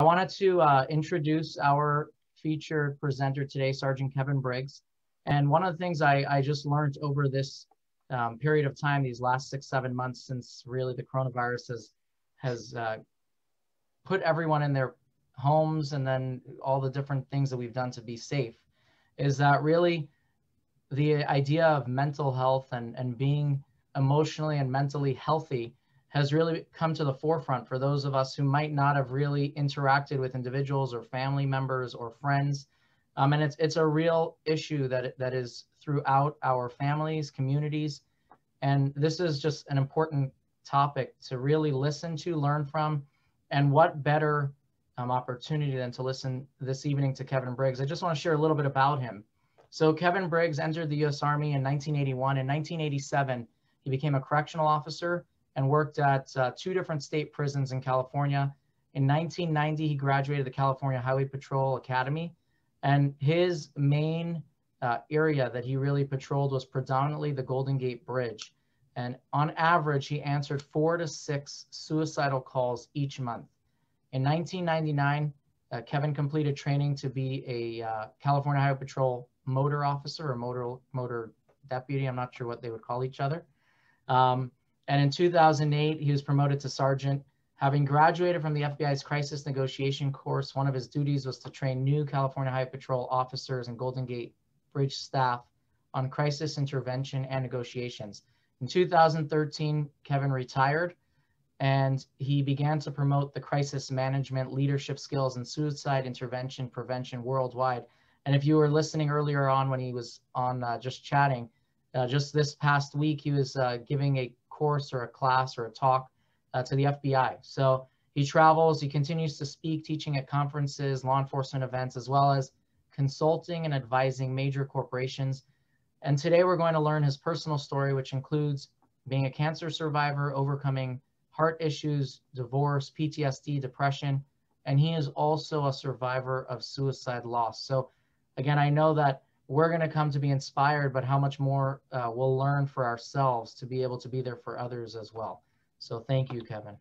I wanted to introduce our featured presenter today, Sergeant Kevin Briggs. And one of the things I just learned over this period of time, these last 6-7 months, since really the coronavirus has put everyone in their homes, and then all the different things that we've done to be safe, is that really the idea of mental health and being emotionally and mentally healthy has really come to the forefront for those of us who might not have really interacted with individuals or family members or friends. And it's a real issue that is throughout our families, communities. And this is just an important topic to really listen to, learn from. And what better opportunity than to listen this evening to Kevin Briggs. I just want to share a little bit about him. So Kevin Briggs entered the U.S. Army in 1981. In 1987, he became a correctional officer and worked at 2 different state prisons in California. In 1990, he graduated the California Highway Patrol Academy. And his main area that he really patrolled was predominantly the Golden Gate Bridge. And on average, he answered 4 to 6 suicidal calls each month. In 1999, Kevin completed training to be a California Highway Patrol motor officer or motor deputy. I'm not sure what they would call each other. And in 2008, he was promoted to sergeant. Having graduated from the FBI's crisis negotiation course, one of his duties was to train new California Highway Patrol officers and Golden Gate Bridge staff on crisis intervention and negotiations. In 2013, Kevin retired, and he began to promote the crisis management, leadership skills, and suicide intervention prevention worldwide. And if you were listening earlier on when he was on just chatting, just this past week, he was giving a course or a class or a talk to the FBI. So he travels, he continues to speak, teaching at conferences, law enforcement events, as well as consulting and advising major corporations. And today we're going to learn his personal story, which includes being a cancer survivor, overcoming heart issues, divorce, PTSD, depression, and he is also a survivor of suicide loss. So again, I know that we're going to come to be inspired, but how much more we'll learn for ourselves to be able to be there for others as well. So thank you, Kevin.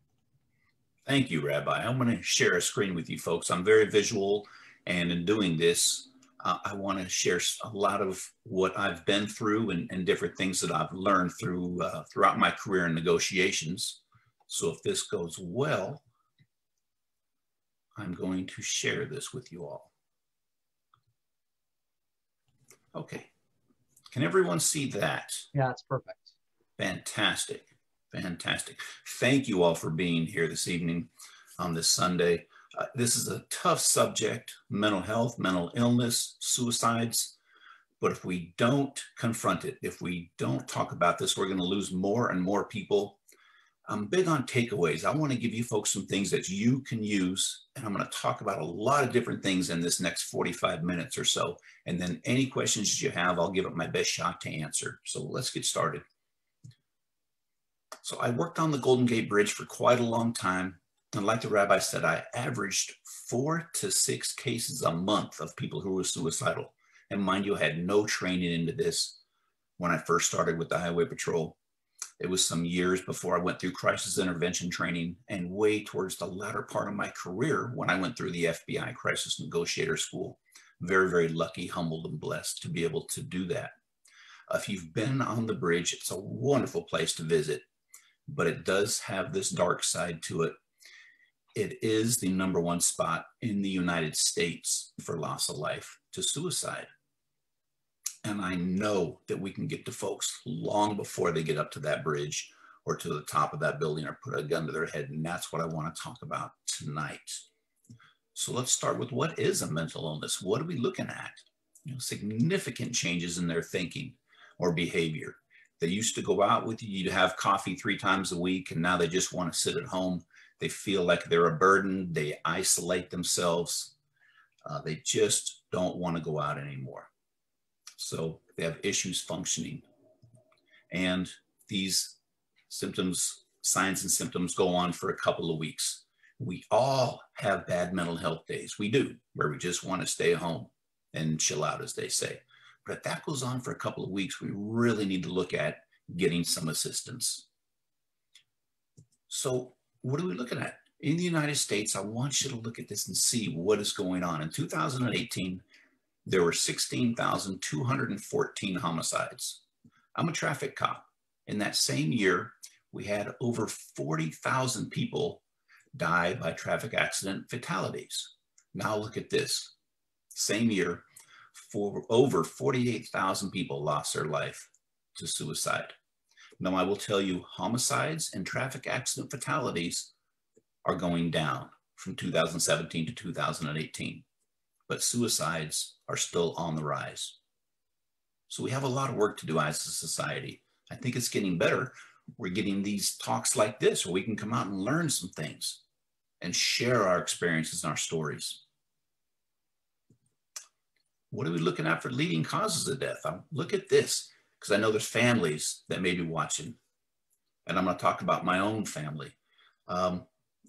Thank you, Rabbi. I'm going to share a screen with you folks. I'm very visual, and in doing this, I want to share a lot of what I've been through and different things that I've learned throughout my career in negotiations. So if this goes well, I'm going to share this with you all. Okay. Can everyone see that? Yeah, it's perfect. Fantastic. Fantastic. Thank you all for being here this evening on this Sunday. This is a tough subject, mental health, mental illness, suicides. But if we don't confront it, if we don't talk about this, we're going to lose more and more people. I'm big on takeaways. I want to give you folks some things that you can use, and I'm going to talk about a lot of different things in this next 45 minutes or so. And then any questions you have, I'll give it my best shot to answer. So let's get started. So I worked on the Golden Gate Bridge for quite a long time. And like the rabbi said, I averaged 4 to 6 cases a month of people who were suicidal. And mind you, I had no training into this when I first started with the Highway Patrol. It was some years before I went through crisis intervention training, and way towards the latter part of my career when I went through the FBI Crisis Negotiator School. Very, very lucky, humbled, and blessed to be able to do that. If you've been on the bridge, it's a wonderful place to visit, but it does have this dark side to it. It is the #1 spot in the United States for loss of life to suicide. And I know that we can get to folks long before they get up to that bridge or to the top of that building or put a gun to their head. And that's what I want to talk about tonight. So let's start with, what is a mental illness? What are we looking at? Significant changes in their thinking or behavior. They used to go out with you to have coffee 3 times a week, and now they just want to sit at home. They feel like they're a burden. They isolate themselves. They just don't want to go out anymore. So they have issues functioning. And these symptoms, signs and symptoms go on for a couple of weeks. We all have bad mental health days. We do, where we just want to stay home and chill out, as they say. But if that goes on for a couple of weeks, we really need to look at getting some assistance. So what are we looking at? In the United States, I want you to look at this and see what is going on. In 2018, there were 16,214 homicides. I'm a traffic cop. In that same year, we had over 40,000 people die by traffic accident fatalities. Now look at this. Same year, for over 48,000 people lost their life to suicide. Now I will tell you, homicides and traffic accident fatalities are going down from 2017 to 2018, but suicides are still on the rise. So we have a lot of work to do as a society. I think it's getting better. We're getting these talks like this where we can come out and learn some things and share our experiences and our stories. What are we looking at for leading causes of death? Look at this, because I know there's families that may be watching, and I'm going to talk about my own family.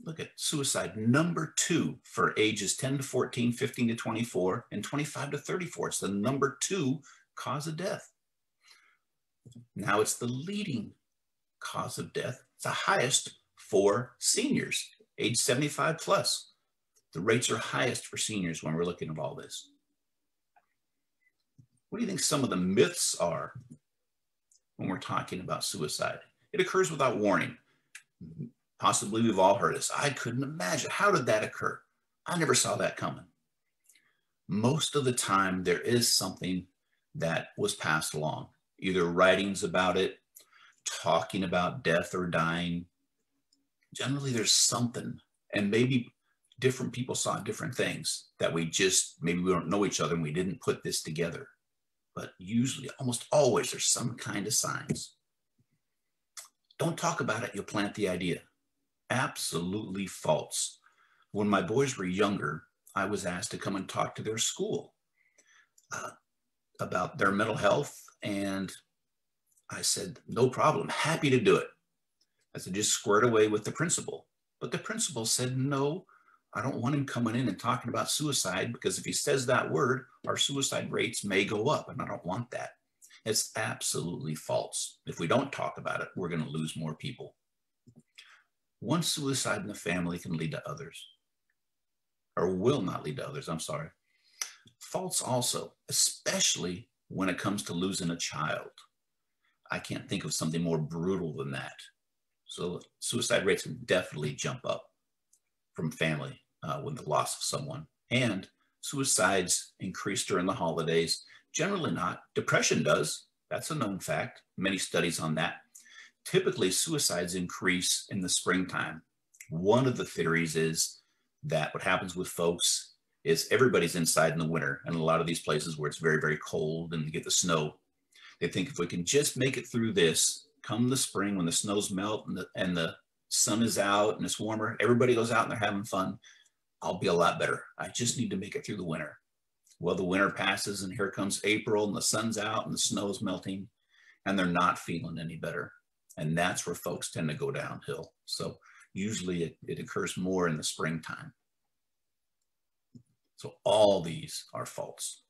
Look at suicide, number 2 for ages 10 to 14, 15 to 24, and 25 to 34. It's the number 2 cause of death. Now it's the leading cause of death. It's the highest for seniors, age 75 plus. The rates are highest for seniors when we're looking at all this. What do you think some of the myths are when we're talking about suicide? It occurs without warning. Possibly we've all heard this. I couldn't imagine. How did that occur? I never saw that coming. Most of the time, there is something that was passed along, either writings about it, talking about death or dying. Generally, there's something, and maybe different people saw different things that maybe we don't know each other and we didn't put this together. But usually, almost always, there's some kind of signs. Don't talk about it, you'll plant the idea. Absolutely false. When my boys were younger, I was asked to come and talk to their school about their mental health, and I said, no problem, happy to do it. I said, just squared away with the principal. But the principal said, no, I don't want him coming in and talking about suicide, because if he says that word, our suicide rates may go up, and I don't want that. It's absolutely false. If we don't talk about it, we're going to lose more people. One suicide in the family can lead to others, or will not lead to others, I'm sorry. False also, especially when it comes to losing a child. I can't think of something more brutal than that. So suicide rates can definitely jump up from family with the loss of someone. And suicides increase during the holidays. Generally not. Depression does. That's a known fact. Many studies on that. Typically, suicides increase in the springtime. One of the theories is that what happens with folks is everybody's inside in the winter, and a lot of these places where it's very, very cold and you get the snow, they think if we can just make it through this, come the spring when the snows melt and the sun is out and it's warmer, everybody goes out and they're having fun, I'll be a lot better. I just need to make it through the winter. Well, the winter passes and here comes April and the sun's out and the snow's melting and they're not feeling any better. And that's where folks tend to go downhill. So usually it occurs more in the springtime. So all these are false.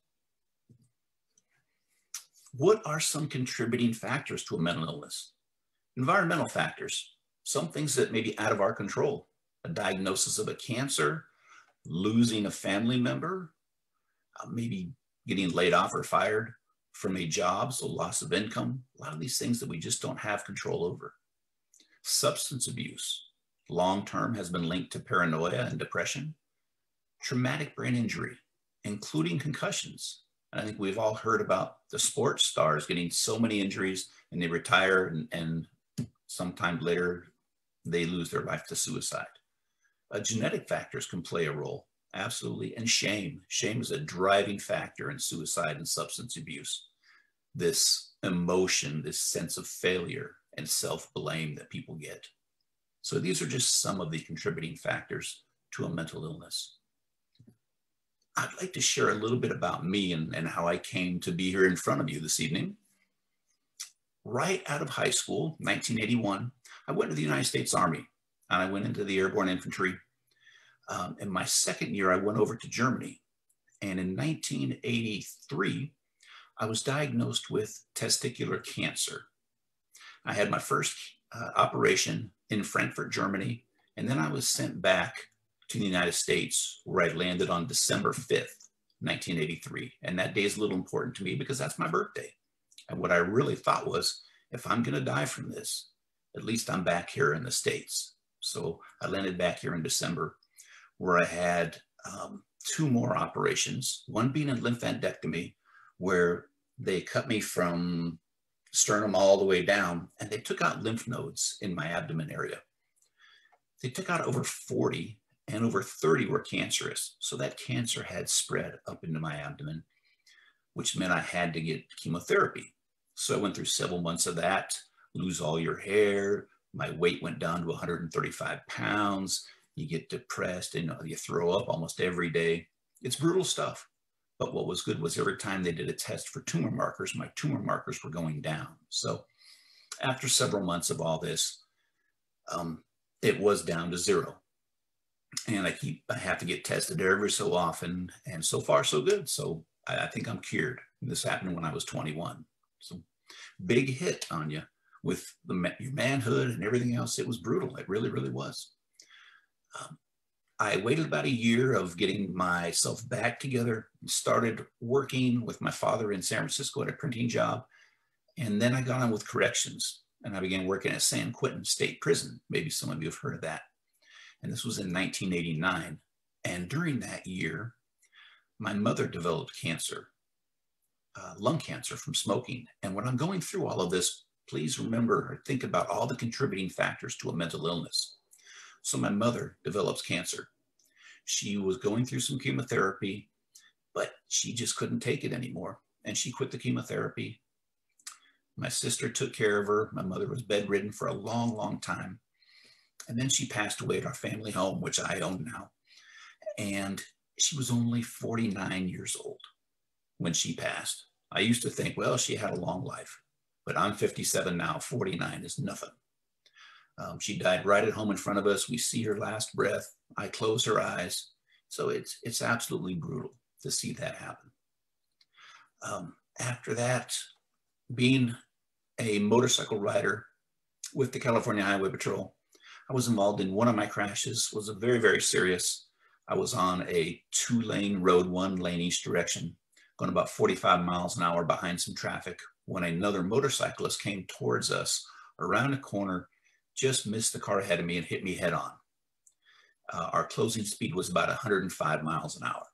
What are some contributing factors to a mental illness? Environmental factors, some things that may be out of our control. A diagnosis of a cancer, losing a family member, maybe getting laid off or fired from a job, so loss of income, a lot of these things that we just don't have control over. Substance abuse, long-term, has been linked to paranoia and depression. Traumatic brain injury, including concussions. And I think we've all heard about the sports stars getting so many injuries and they retire and sometime later they lose their life to suicide. Genetic factors can play a role, absolutely. And shame. Shame is a driving factor in suicide and substance abuse. This emotion, this sense of failure and self-blame that people get. So these are just some of the contributing factors to a mental illness. I'd like to share a little bit about me and how I came to be here in front of you this evening. Right out of high school, 1981, I went to the United States Army and I went into the airborne infantry. In my second year, I went over to Germany. And in 1983, I was diagnosed with testicular cancer. I had my first operation in Frankfurt, Germany And then I was sent back to the United States, where I landed on December 5th, 1983. And that day is a little important to me because that's my birthday. And what I really thought was, if I'm going to die from this, at least I'm back here in the States. So I landed back here in December, where I had 2 more operations, one being a lymphadenectomy, where they cut me from sternum all the way down, and they took out lymph nodes in my abdomen area. They took out over 40, and over 30 were cancerous. So that cancer had spread up into my abdomen, which meant I had to get chemotherapy. So I went through several months of that, lose all your hair. My weight went down to 135 pounds. You get depressed and you throw up almost every day. It's brutal stuff. But what was good was every time they did a test for tumor markers, my tumor markers were going down. So after several months of all this, it was down to 0. And I have to get tested every so often, and so far so good. So I think I'm cured. This happened when I was 21. So big hit on you with your manhood and everything else. It was brutal. It really, really was. I waited about a year of getting myself back together and started working with my father in San Francisco at a printing job. And then I got on with corrections, and I began working at San Quentin State Prison. Maybe some of you have heard of that. And this was in 1989. And during that year, my mother developed cancer, lung cancer from smoking. And when I'm going through all of this, please remember or think about all the contributing factors to a mental illness. So my mother develops cancer. She was going through some chemotherapy, but she just couldn't take it anymore. And she quit the chemotherapy. My sister took care of her. My mother was bedridden for a long, long time. And then she passed away at our family home, which I own now. And she was only 49 years old when she passed. I used to think, well, she had a long life, but I'm 57 now. 49 is nothing. She died right at home in front of us. We see her last breath. I close her eyes. So it's absolutely brutal to see that happen. After that, being a motorcycle rider with the California Highway Patrol, I was involved in one of my crashes. Was a very, very serious. I was on a 2-lane road, 1 lane each direction, going about 45 miles an hour behind some traffic, when another motorcyclist came towards us around a corner, just missed the car ahead of me and hit me head on. Our closing speed was about 105 miles an hour.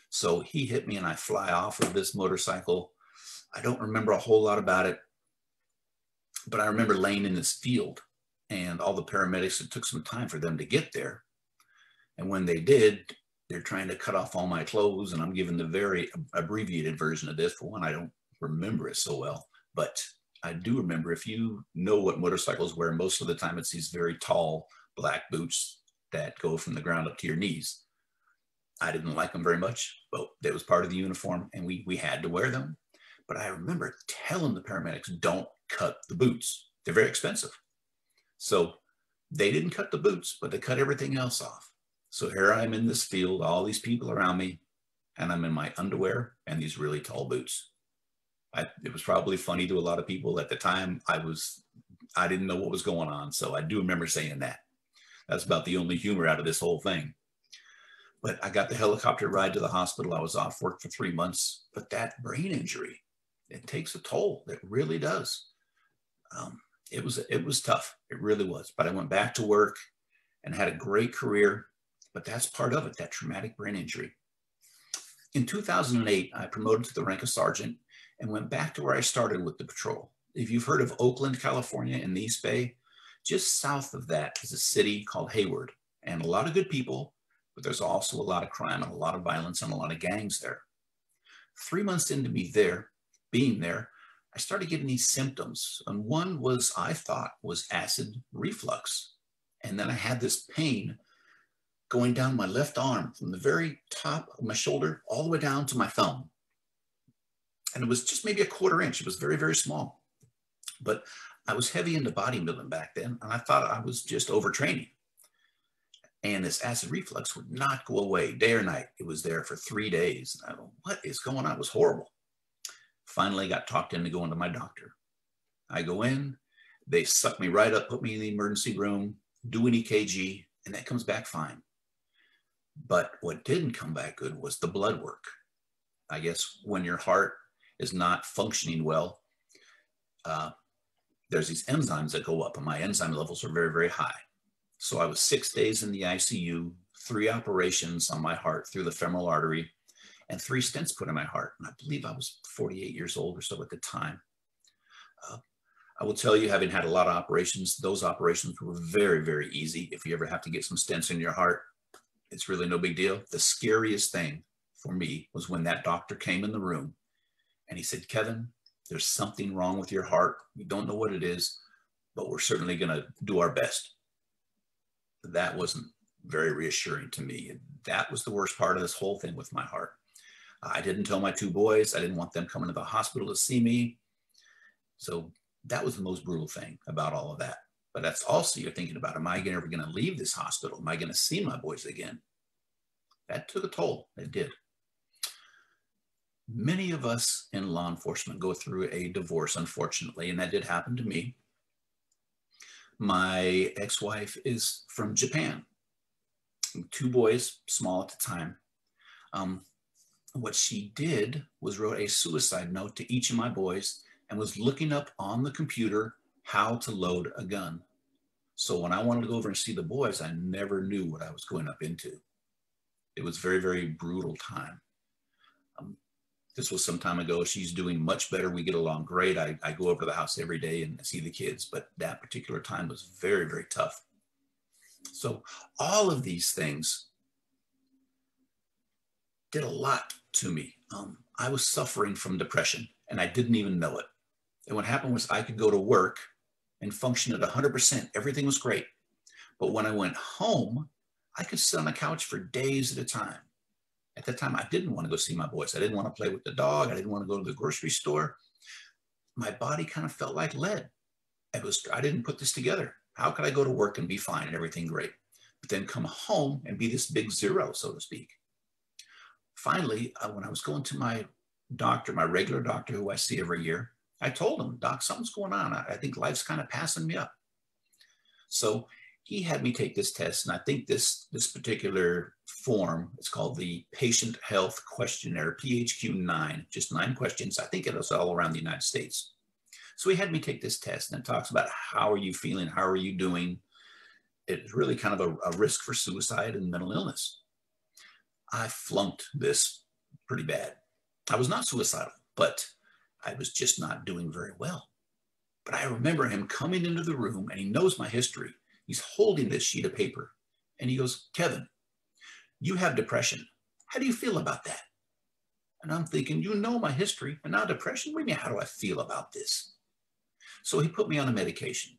So he hit me and I fly off of this motorcycle. I don't remember a whole lot about it, but I remember laying in this field and all the paramedics, it took some time for them to get there. And when they did, they're trying to cut off all my clothes, and I'm giving the very abbreviated version of this. For one, I don't remember it so well, but I do remember, if you know what motorcycles wear, most of the time it's these very tall black boots that go from the ground up to your knees. I didn't like them very much, but that was part of the uniform, and we had to wear them. But I remember telling the paramedics, don't cut the boots. They're very expensive. So they didn't cut the boots, but they cut everything else off. So here I am in this field, all these people around me, and I'm in my underwear and these really tall boots. It was probably funny to a lot of people at the time. I didn't know what was going on. So I do remember saying that. That's about the only humor out of this whole thing. But I got the helicopter ride to the hospital. I was off work for 3 months. But that brain injury, it takes a toll. It really does. It was tough. It really was. But I went back to work and had a great career. But that's part of it, that traumatic brain injury. In 2008, I promoted to the rank of sergeant and went back to where I started with the patrol. If you've heard of Oakland, California, in the East Bay, just south of that is a city called Hayward, and a lot of good people, but there's also a lot of crime and a lot of violence and a lot of gangs there. 3 months into me being there, I started getting these symptoms. And one was, I thought, was acid reflux. And then I had this pain going down my left arm from the very top of my shoulder all the way down to my thumb. And it was just maybe a 1/4 inch. It was very, very small. But I was heavy into bodybuilding back then, and I thought I was just overtraining. And this acid reflux would not go away day or night. It was there for 3 days. And I go, what is going on? It was horrible. Finally got talked into going to my doctor. I go in, they suck me right up, put me in the emergency room. do an EKG, and that comes back fine. But what didn't come back good was the blood work. I guess when your heart is not functioning well, there's these enzymes that go up, and my enzyme levels are very, very high. So I was 6 days in the ICU, 3 operations on my heart through the femoral artery, and 3 stents put in my heart. And I believe I was 48 years old or so at the time. I will tell you, having had a lot of operations, those operations were very, very easy. If you ever have to get some stents in your heart, it's really no big deal. The scariest thing for me was when that doctor came in the room and he said, "Kevin, there's something wrong with your heart. We don't know what it is, but we're certainly going to do our best." That wasn't very reassuring to me. That was the worst part of this whole thing with my heart. I didn't tell my 2 boys. I didn't want them coming to the hospital to see me. So that was the most brutal thing about all of that. But that's also, you're thinking about, am I ever going to leave this hospital? Am I going to see my boys again? That took a toll. It did. Many of us in law enforcement go through a divorce, unfortunately, and that did happen to me. My ex-wife is from Japan. 2 boys, small at the time. What she did was wrote a suicide note to each of my boys and was looking up on the computer how to load a gun. So when I wanted to go over and see the boys, I never knew what I was going up into. It was very, very brutal time. This was some time ago. She's doing much better. We get along great. I go over to the house every day and see the kids, but that particular time was very, very tough. So all of these things did a lot to me. I was suffering from depression and I didn't even know it. And what happened was I could go to work and function at 100%. Everything was great. But when I went home, I could sit on the couch for days at a time. At that time, I didn't want to go see my boys. I didn't want to play with the dog. I didn't want to go to the grocery store. My body kind of felt like lead. I didn't put this together. How could I go to work and be fine and everything great, but then come home and be this big 0, so to speak? Finally, when I was going to my doctor, my regular doctor who I see every year, I told him, "Doc, something's going on. I think life's kind of passing me up." So he had me take this test, and I think this particular form, it's called the Patient Health Questionnaire, PHQ-9, just 9 questions. I think it was all around the United States. So he had me take this test, and it talks about how are you feeling, how are you doing. It's really kind of a risk for suicide and mental illness. I flunked this pretty bad. I was not suicidal, but I was just not doing very well. But I remember him coming into the room, and he knows my history. He's holding this sheet of paper, and he goes, "Kevin, you have depression. How do you feel about that?" And I'm thinking, you know my history, and now depression? What do you mean, how do I feel about this? So he put me on a medication.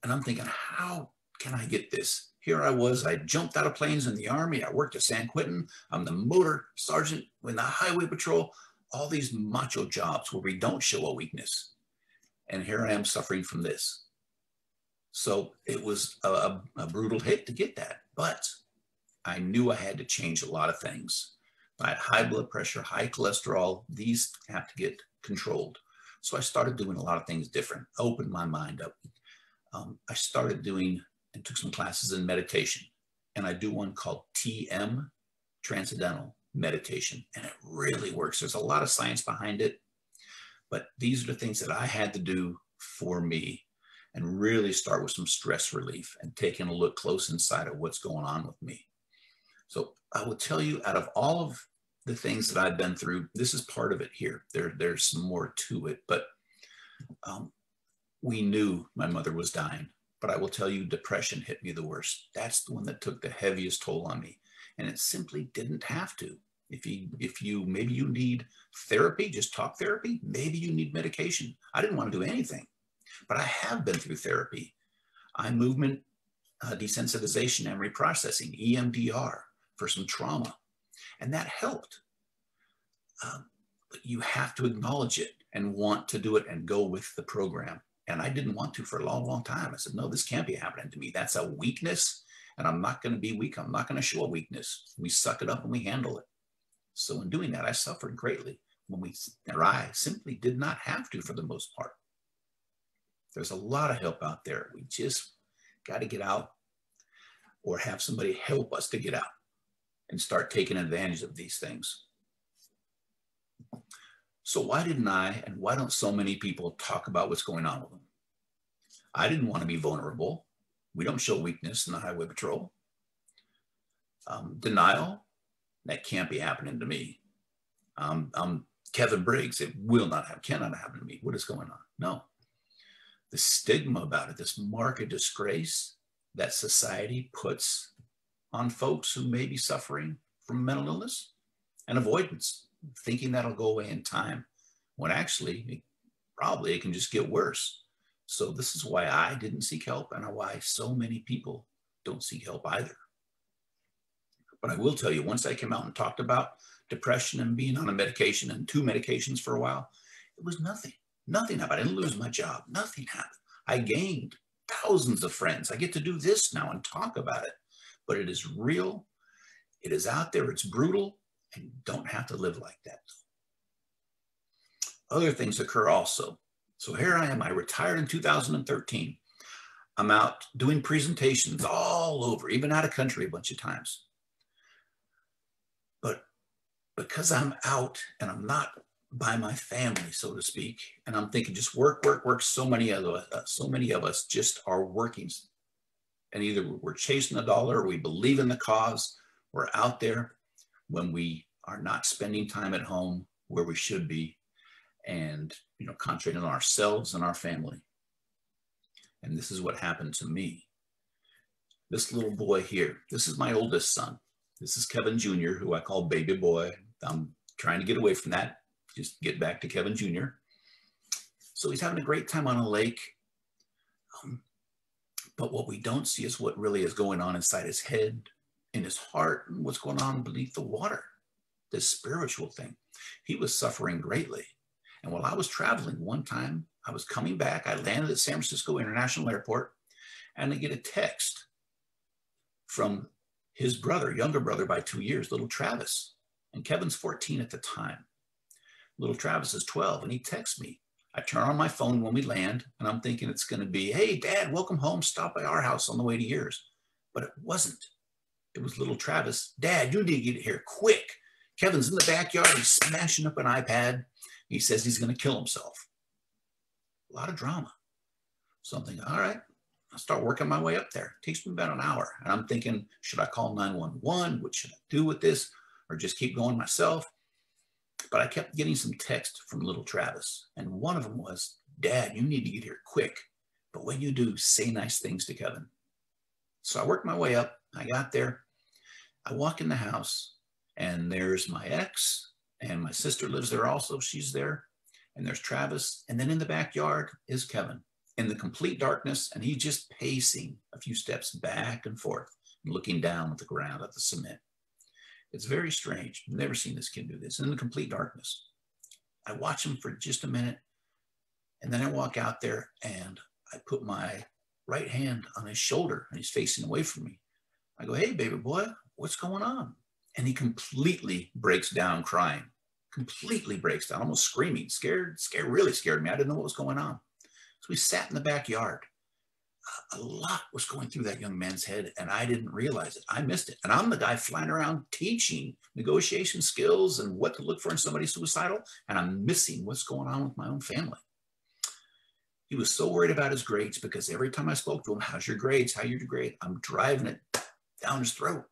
And I'm thinking, how can I get this? Here I was, I jumped out of planes in the Army. I worked at San Quentin. I'm the motor sergeant in the highway patrol, all these macho jobs where we don't show a weakness. And here I am suffering from this. So it was a brutal hit to get that. But I knew I had to change a lot of things. I had high blood pressure, high cholesterol. These have to get controlled. So I started doing a lot of things different, opened my mind up. I started doing and took some classes in meditation. And I do one called TM, Transcendental Meditation. And it really works. There's a lot of science behind it. But these are the things that I had to do for me and really start with some stress relief and taking a look close inside of what's going on with me. So I will tell you, out of all of the things that I've been through, this is part of it here. There's some more to it, but we knew my mother was dying. But I will tell you, depression hit me the worst. That's the one that took the heaviest toll on me. And it simply didn't have to. If you maybe you need therapy, just talk therapy, maybe you need medication. I didn't want to do anything, but I have been through therapy. Eye movement desensitization and reprocessing, EMDR, for some trauma. And that helped. But you have to acknowledge it and want to do it and go with the program. And I didn't want to for a long, long time. I said, no, this can't be happening to me. That's a weakness. And I'm not going to be weak. I'm not going to show a weakness. We suck it up and we handle it. So in doing that, I suffered greatly I simply did not have to for the most part. There's a lot of help out there. We just got to get out or have somebody help us to get out and start taking advantage of these things. So why didn't I, and why don't so many people talk about what's going on with them? I didn't want to be vulnerable. We don't show weakness in the highway patrol. Denial, that can't be happening to me. I'm Kevin Briggs. It cannot happen to me. What is going on? No. The stigma about it, this mark of disgrace that society puts on folks who may be suffering from mental illness and avoidance, thinking that'll go away in time, when actually, probably it can just get worse. So this is why I didn't seek help and why so many people don't seek help either. But I will tell you, once I came out and talked about depression and being on a medication and 2 medications for a while, it was nothing. Nothing happened. I didn't lose my job. Nothing happened. I gained thousands of friends. I get to do this now and talk about it. But it is real. It is out there. It's brutal. And you don't have to live like that. Other things occur also. So here I am. I retired in 2013. I'm out doing presentations all over, even out of country a bunch of times. But because I'm out and I'm not by my family, so to speak, and I'm thinking just work, work, work. So many of us just are working, and either we're chasing a dollar or we believe in the cause. We're out there when we are not spending time at home where we should be, and concentrating on ourselves and our family. And this is what happened to me. This little boy here, this is my oldest son. This is Kevin Jr., who I call baby boy. I'm trying to get away from that, just get back to Kevin Jr. So he's having a great time on a lake. But what we don't see is what really is going on inside his head, in his heart, and what's going on beneath the water, this spiritual thing. He was suffering greatly. And while I was traveling one time, I was coming back. I landed at San Francisco International Airport, and I get a text from his brother, younger brother by 2 years, little Travis. And Kevin's 14 at the time. Little Travis is 12, and he texts me. I turn on my phone when we land, and I'm thinking it's going to be, hey, Dad, welcome home. Stop by our house on the way to yours. But it wasn't. It was little Travis. Dad, you need to get here quick. Kevin's in the backyard. He's smashing up an iPad. He says he's going to kill himself. A lot of drama. So I'm thinking, all right, I'll start working my way up there. It takes me about an hour. And I'm thinking, should I call 911? What should I do with this? Or just keep going myself? But I kept getting some text from little Travis. And one of them was, Dad, you need to get here quick. But when you do, say nice things to Kevin. So I worked my way up. I got there. I walk in the house, and there's my ex, and my sister lives there also. She's there. And there's Travis. And then in the backyard is Kevin in the complete darkness. And he's just pacing a few steps back and forth and looking down at the ground, at the cement. It's very strange. I've never seen this kid do this in the complete darkness. I watch him for just a minute. And then I walk out there and I put my right hand on his shoulder, and he's facing away from me. I go, hey, baby boy, what's going on? And he completely breaks down crying. Completely breaks down, almost screaming, scared, really scared me. I didn't know what was going on. So we sat in the backyard. A lot was going through that young man's head, and I didn't realize it. I missed it. And I'm the guy flying around teaching negotiation skills and what to look for in somebody suicidal, and I'm missing what's going on with my own family. He was so worried about his grades because every time I spoke to him, how's your grades? How are your grades? I'm driving it down his throat.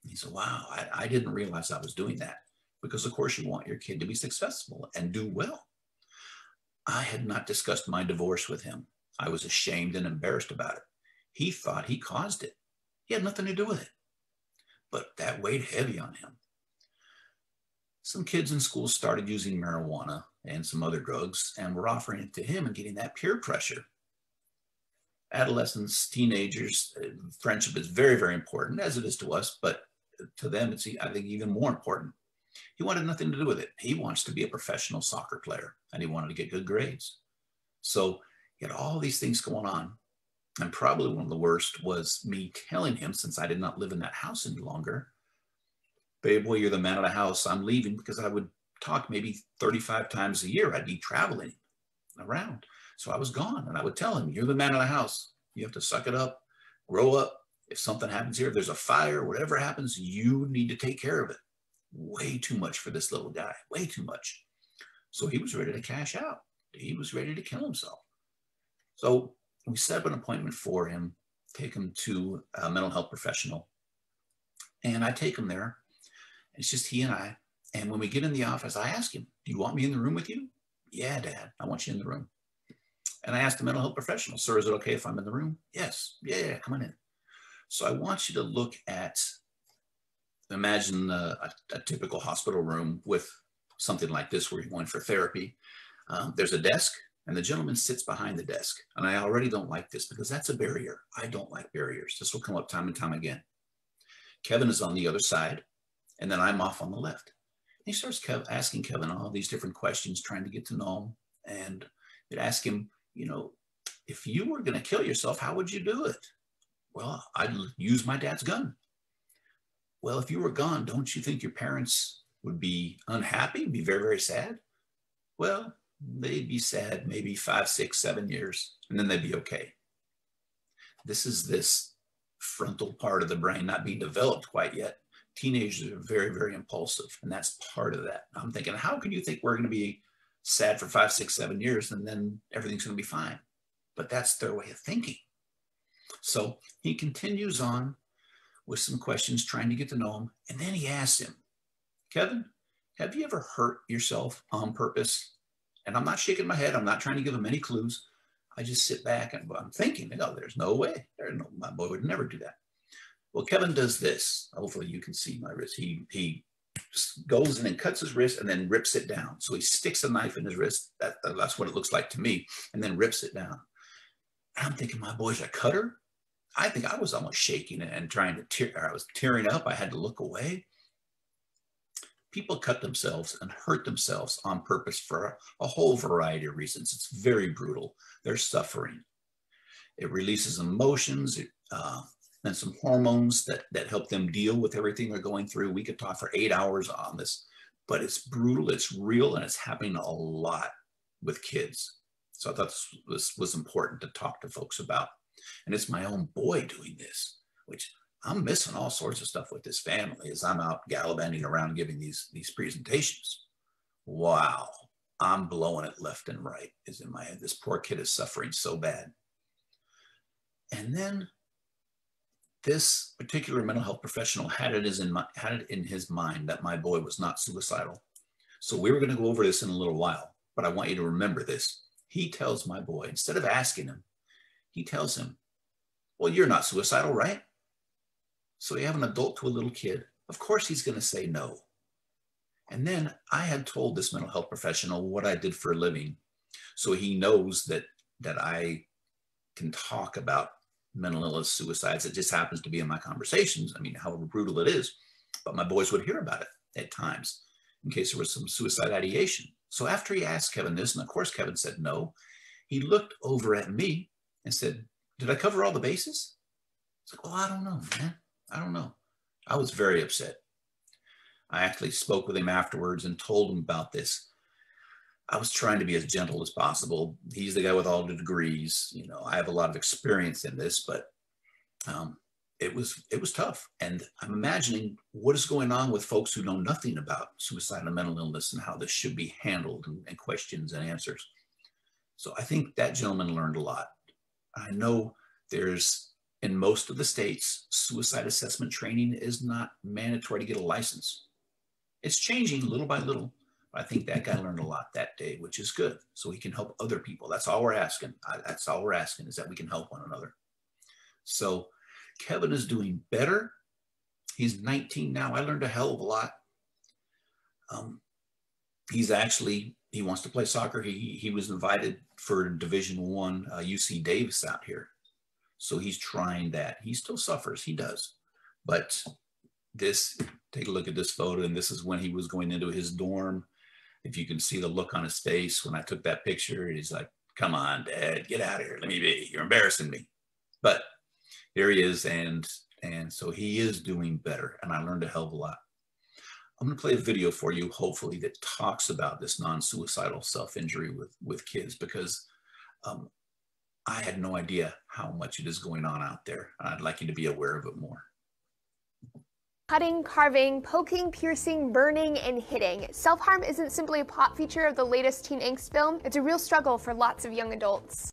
He said, wow, I didn't realize I was doing that. Because, of course, you want your kid to be successful and do well. I had not discussed my divorce with him. I was ashamed and embarrassed about it. He thought he caused it. He had nothing to do with it. But that weighed heavy on him. Some kids in school started using marijuana and some other drugs and were offering it to him and getting that peer pressure. Adolescents, teenagers, friendship is very, very important, as it is to us, but to them, it's, I think, even more important. He wanted nothing to do with it. He wants to be a professional soccer player, and he wanted to get good grades. So he had all these things going on. And probably one of the worst was me telling him, since I did not live in that house any longer, baby boy, you're the man of the house. I'm leaving, because I would talk maybe 35 times a year. I'd be traveling around. So I was gone, and I would tell him, you're the man of the house. You have to suck it up, grow up. If something happens here, if there's a fire, whatever happens, you need to take care of it. Way too much for this little guy, way too much. So he was ready to cash out. He was ready to kill himself. So we set up an appointment for him, take him to a mental health professional. And I take him there. It's just he and I. And when we get in the office, I ask him, do you want me in the room with you? Yeah, Dad, I want you in the room. And I asked the mental health professional, sir, is it okay if I'm in the room? Yes. Yeah, come on in. So I want you to look at, imagine a typical hospital room with something like this where you're going for therapy. There's a desk, and the gentleman sits behind the desk. And I already don't like this because that's a barrier. I don't like barriers. This will come up time and time again. Kevin is on the other side, and then I'm off on the left. He starts asking Kevin all these different questions, trying to get to know him. And it asked him, you know, if you were going to kill yourself, how would you do it? Well, I'd use my dad's gun. Well, if you were gone, don't you think your parents would be unhappy, be very, very sad? Well, they'd be sad maybe 5, 6, 7 years, and then they'd be okay. This is this frontal part of the brain not being developed quite yet. Teenagers are very, very impulsive, and that's part of that. I'm thinking, how can you think we're going to be sad for 5, 6, 7 years, and then everything's going to be fine? But that's their way of thinking. So he continues on with some questions, trying to get to know him. And then he asks him, Kevin, have you ever hurt yourself on purpose? And I'm not shaking my head. I'm not trying to give him any clues. I just sit back and I'm thinking, no, there's no way. My boy would never do that. Well, Kevin does this. Hopefully you can see my wrist. He goes in and cuts his wrist and then rips it down. So he sticks a knife in his wrist. That's what it looks like to me. And then rips it down. And I'm thinking, my boy's a cutter. I think I was almost shaking and trying to tear. I was tearing up. I had to look away. People cut themselves and hurt themselves on purpose for a whole variety of reasons. It's very brutal. They're suffering. It releases emotions and some hormones that help them deal with everything they're going through. We could talk for 8 hours on this, but it's brutal, it's real, and it's happening a lot with kids. So I thought this was important to talk to folks about. And it's my own boy doing this, which I'm missing all sorts of stuff with this family as I'm out gallivanting around giving these presentations. Wow, I'm blowing it left and right is in my head. This poor kid is suffering so bad. And then this particular mental health professional had it in his mind that my boy was not suicidal. So we were going to go over this in a little while, but I want you to remember this. He tells my boy, instead of asking him, he tells him, well, you're not suicidal, right? So you have an adult to a little kid. Of course he's going to say no. And then I had told this mental health professional what I did for a living. So he knows that I can talk about mental illness, suicides. It just happens to be in my conversations. I mean, however brutal it is, but my boys would hear about it at times in case there was some suicide ideation. So after he asked Kevin this, and of course Kevin said no, he looked over at me and said, did I cover all the bases? It's like, well, I don't know, man. I don't know. I was very upset. I actually spoke with him afterwards and told him about this. I was trying to be as gentle as possible. He's the guy with all the degrees. You know, I have a lot of experience in this, but it was tough. And I'm imagining what is going on with folks who know nothing about suicide and mental illness and how this should be handled and questions and answers. So I think that gentleman learned a lot. I know there's, in most of the states, suicide assessment training is not mandatory to get a license. It's changing little by little. I think that guy learned a lot that day, which is good. So he can help other people. That's all we're asking. That's all we're asking is that we can help one another. So Kevin is doing better. He's 19 now. I learned a hell of a lot. He wants to play soccer. He was invited for Division I UC Davis out here. So he's trying that. He still suffers. He does. But take a look at this photo. And this is when he was going into his dorm. If you can see the look on his face when I took that picture, he's like, come on, Dad, get out of here. Let me be. You're embarrassing me. But here he is. And so he is doing better. And I learned a hell of a lot. I'm going to play a video for you, hopefully, that talks about this non-suicidal self-injury with kids, because I had no idea how much it is going on out there. I'd like you to be aware of it more. Cutting, carving, poking, piercing, burning, and hitting. Self-harm isn't simply a plot feature of the latest teen angst film, it's a real struggle for lots of young adults.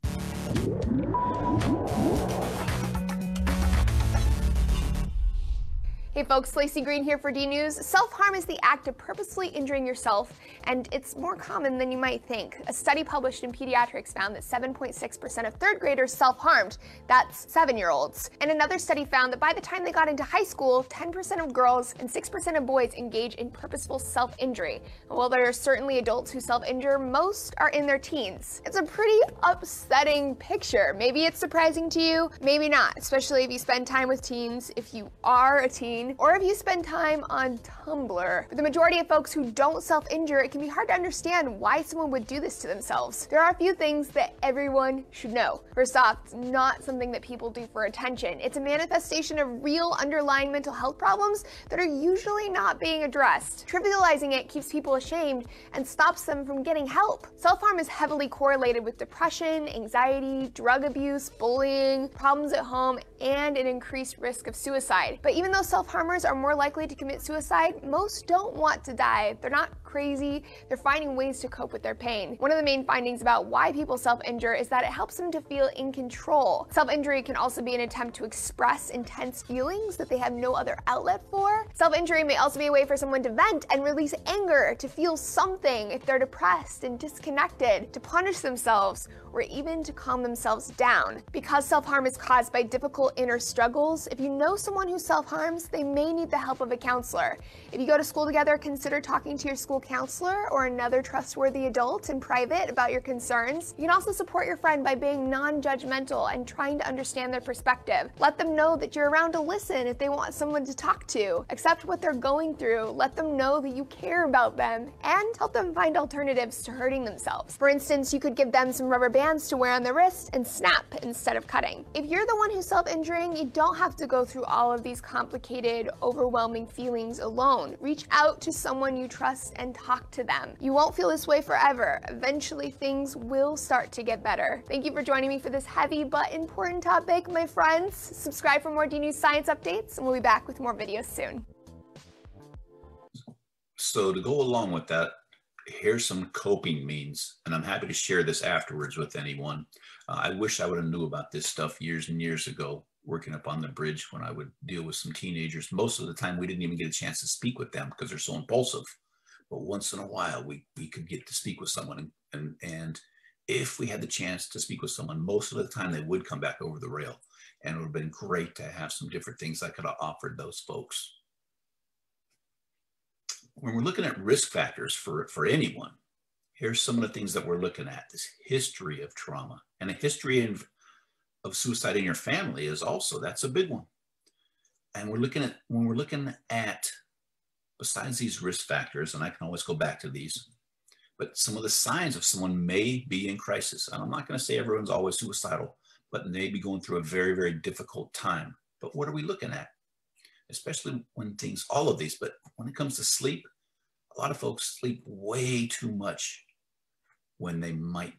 Hey folks, Lacey Green here for D News. Self-harm is the act of purposely injuring yourself, and it's more common than you might think. A study published in Pediatrics found that 7.6% of third graders self-harmed. That's 7-year-olds. And another study found that by the time they got into high school, 10% of girls and 6% of boys engage in purposeful self-injury. While there are certainly adults who self-injure, most are in their teens. It's a pretty upsetting picture. Maybe it's surprising to you, maybe not, especially if you spend time with teens, if you are a teen, or if you spend time on Tumblr. For the majority of folks who don't self-injure, it can be hard to understand why someone would do this to themselves. There are a few things that everyone should know. First off, it's not something that people do for attention. It's a manifestation of real underlying mental health problems that are usually not being addressed. Trivializing it keeps people ashamed and stops them from getting help. Self-harm is heavily correlated with depression, anxiety, drug abuse, bullying, problems at home, and an increased risk of suicide. But even though self-harmers are more likely to commit suicide, most don't want to die. They're not crazy, they're finding ways to cope with their pain. One of the main findings about why people self-injure is that it helps them to feel in control. Self-injury can also be an attempt to express intense feelings that they have no other outlet for. Self-injury may also be a way for someone to vent and release anger, to feel something if they're depressed and disconnected, to punish themselves, or even to calm themselves down. Because self-harm is caused by difficult inner struggles, if you know someone who self-harms, they may need the help of a counselor. If you go to school together, consider talking to your school counselor or another trustworthy adult in private about your concerns. You can also support your friend by being non-judgmental and trying to understand their perspective. Let them know that you're around to listen if they want someone to talk to. Accept what they're going through, let them know that you care about them, and help them find alternatives to hurting themselves. For instance, you could give them some rubber bands to wear on their wrist and snap instead of cutting. If you're the one who's self-injuring, you don't have to go through all of these complicated, overwhelming feelings alone. Reach out to someone you trust and talk to them. You won't feel this way forever. Eventually, things will start to get better. Thank you for joining me for this heavy but important topic, my friends. Subscribe for more D News science updates, and we'll be back with more videos soon. So to go along with that, here's some coping means, and I'm happy to share this afterwards with anyone. I wish I would have knew about this stuff years and years ago, working up on the bridge when I would deal with some teenagers. Most of the time, we didn't even get a chance to speak with them because they're so impulsive. But once in a while, we could get to speak with someone. And if we had the chance to speak with someone, most of the time they would come back over the rail. And it would have been great to have some different things I could have offered those folks. When we're looking at risk factors for anyone, here's some of the things that we're looking at. This history of trauma and a history of suicide in your family is also, that's a big one. And when we're looking at, besides these risk factors, and I can always go back to these, but some of the signs of someone may be in crisis. And I'm not going to say everyone's always suicidal, but may be going through a very, very difficult time. But what are we looking at? Especially when things, all of these, but when it comes to sleep, a lot of folks sleep way too much when they might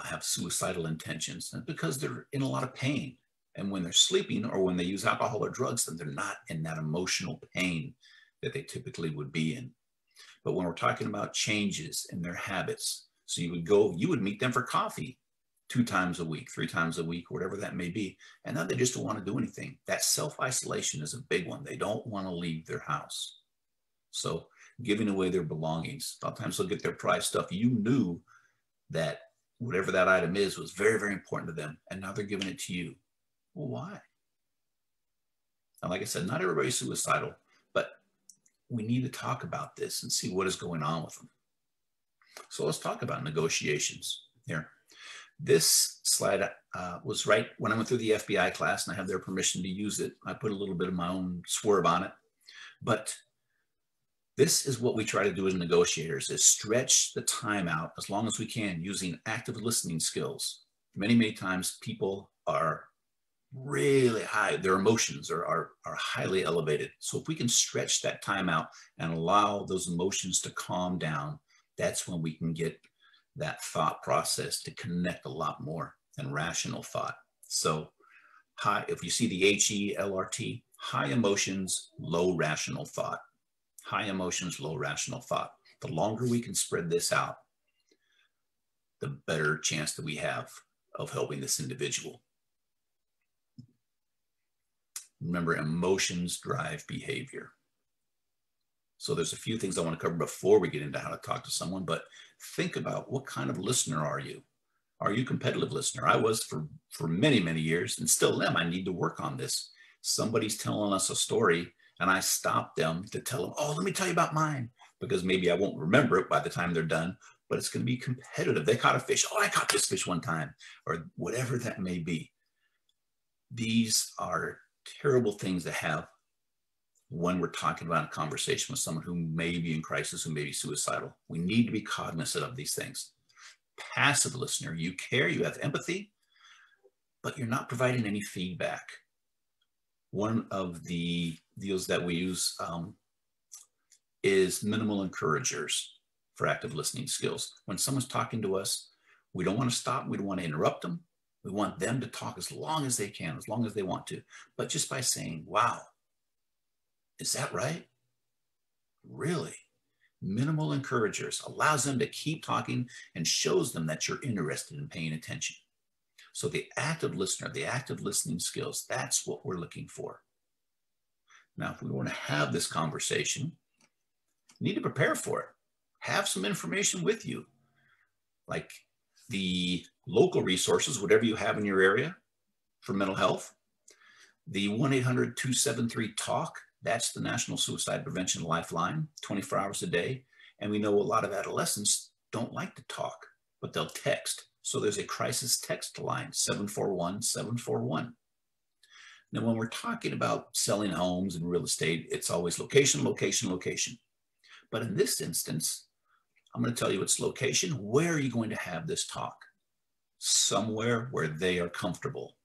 have suicidal intentions, and because they're in a lot of pain. And when they're sleeping or when they use alcohol or drugs, then they're not in that emotional pain that they typically would be in. But when we're talking about changes in their habits, so you would meet them for coffee 2 times a week, 3 times a week, whatever that may be. And now they just don't want to do anything. That self-isolation is a big one. They don't want to leave their house. So giving away their belongings, sometimes they'll get their prized stuff. You knew that whatever that item is was very, very important to them. And now they're giving it to you. Well, why? And like I said, not everybody's suicidal, but we need to talk about this and see what is going on with them. So let's talk about negotiations here. This slide was right when I went through the FBI class, and I have their permission to use it. I put a little bit of my own swerve on it. But this is what we try to do as negotiators, is stretch the time out as long as we can using active listening skills. Many, many times people are really high. Their emotions are highly elevated. So if we can stretch that time out and allow those emotions to calm down, that's when we can get that thought process to connect a lot more. and rational thought. So high, if you see the HELRT, high emotions, low rational thought. High emotions, low rational thought. The longer we can spread this out, the better chance that we have of helping this individual. Remember, emotions drive behavior. So there's a few things I want to cover before we get into how to talk to someone, but think about what kind of listener are you? Are you a competitive listener? I was for many, many years and still am. I need to work on this. Somebody's telling us a story and I stop them to tell them, oh, let me tell you about mine, because maybe I won't remember it by the time they're done, but it's going to be competitive. They caught a fish. Oh, I caught this fish one time, or whatever that may be. These are terrible things to have when we're talking about a conversation with someone who may be in crisis, who may be suicidal. We need to be cognizant of these things. Passive listener, you care, you have empathy, but you're not providing any feedback. One of the deals that we use is minimal encouragers for active listening skills. When someone's talking to us, we don't want to stop. We don't want to interrupt them. We want them to talk as long as they can, as long as they want to. But just by saying, wow, is that right? Really? Minimal encouragers allows them to keep talking and shows them that you're interested in paying attention. So the active listener, the active listening skills, that's what we're looking for. Now, if we want to have this conversation, you need to prepare for it. Have some information with you, like the local resources, whatever you have in your area for mental health. The 1-800-273-TALK, that's the National Suicide Prevention Lifeline, 24 hours a day. And we know a lot of adolescents don't like to talk, but they'll text. So there's a crisis text line, 741-741. Now, when we're talking about selling homes and real estate, it's always location, location, location. But in this instance, I'm going to tell you it's location. Where are you going to have this talk? Somewhere where they are comfortable.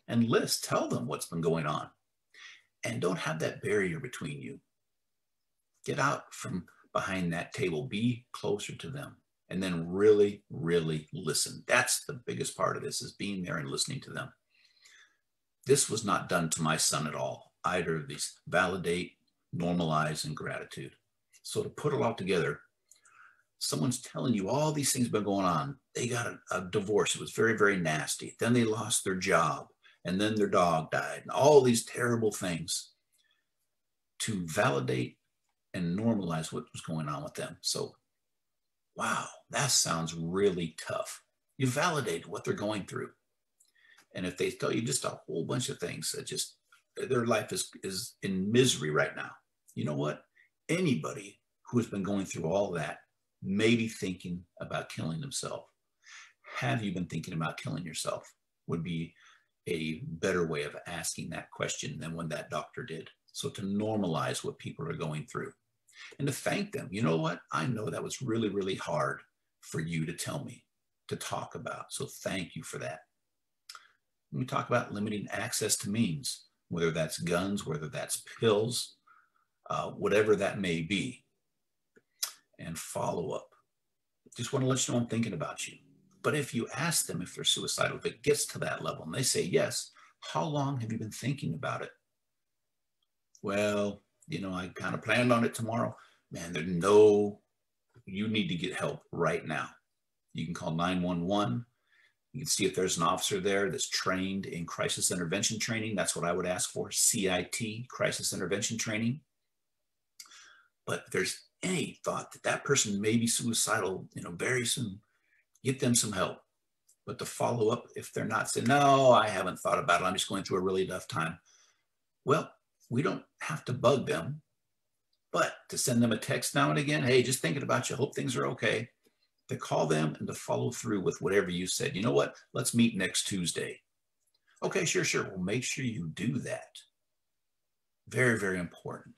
And tell them what's been going on. And don't have that barrier between you. Get out from behind that table. Be closer to them. And then really, really listen. That's the biggest part of this, is being there and listening to them. This was not done to my son at all. Either of these: validate, normalize, and gratitude. So to put it all together, someone's telling you all these things have been going on. They got a divorce. It was very, very nasty. Then they lost their job. And then their dog died. And all these terrible things. To validate and normalize what was going on with them. So, wow, that sounds really tough. You validate what they're going through. And if they tell you just a whole bunch of things that just, their life is in misery right now. You know what? Anybody who has been going through all that may be thinking about killing themselves. Have you been thinking about killing yourself? Would be a better way of asking that question than when that doctor did. So to normalize what people are going through and to thank them. You know what? I know that was really, really hard for you to tell me, to talk about. So thank you for that. When we talk about limiting access to means, whether that's guns, whether that's pills, whatever that may be, and follow up. Just want to let you know I'm thinking about you. But if you ask them if they're suicidal, if it gets to that level and they say yes, how long have you been thinking about it? Well, you know, I kind of planned on it tomorrow. Man, you need to get help right now. You can call 911. You can see if there's an officer there that's trained in crisis intervention training. That's what I would ask for, CIT, crisis intervention training. But if there's any thought that that person may be suicidal, you know, very soon, get them some help. But to follow up, if they're not saying, no, I haven't thought about it, I'm just going through a really tough time. Well, we don't have to bug them, but to send them a text now and again, hey, just thinking about you, hope things are okay. To call them and to follow through with whatever you said. You know what? Let's meet next Tuesday. Okay, sure. Well, make sure you do that. Very, very important.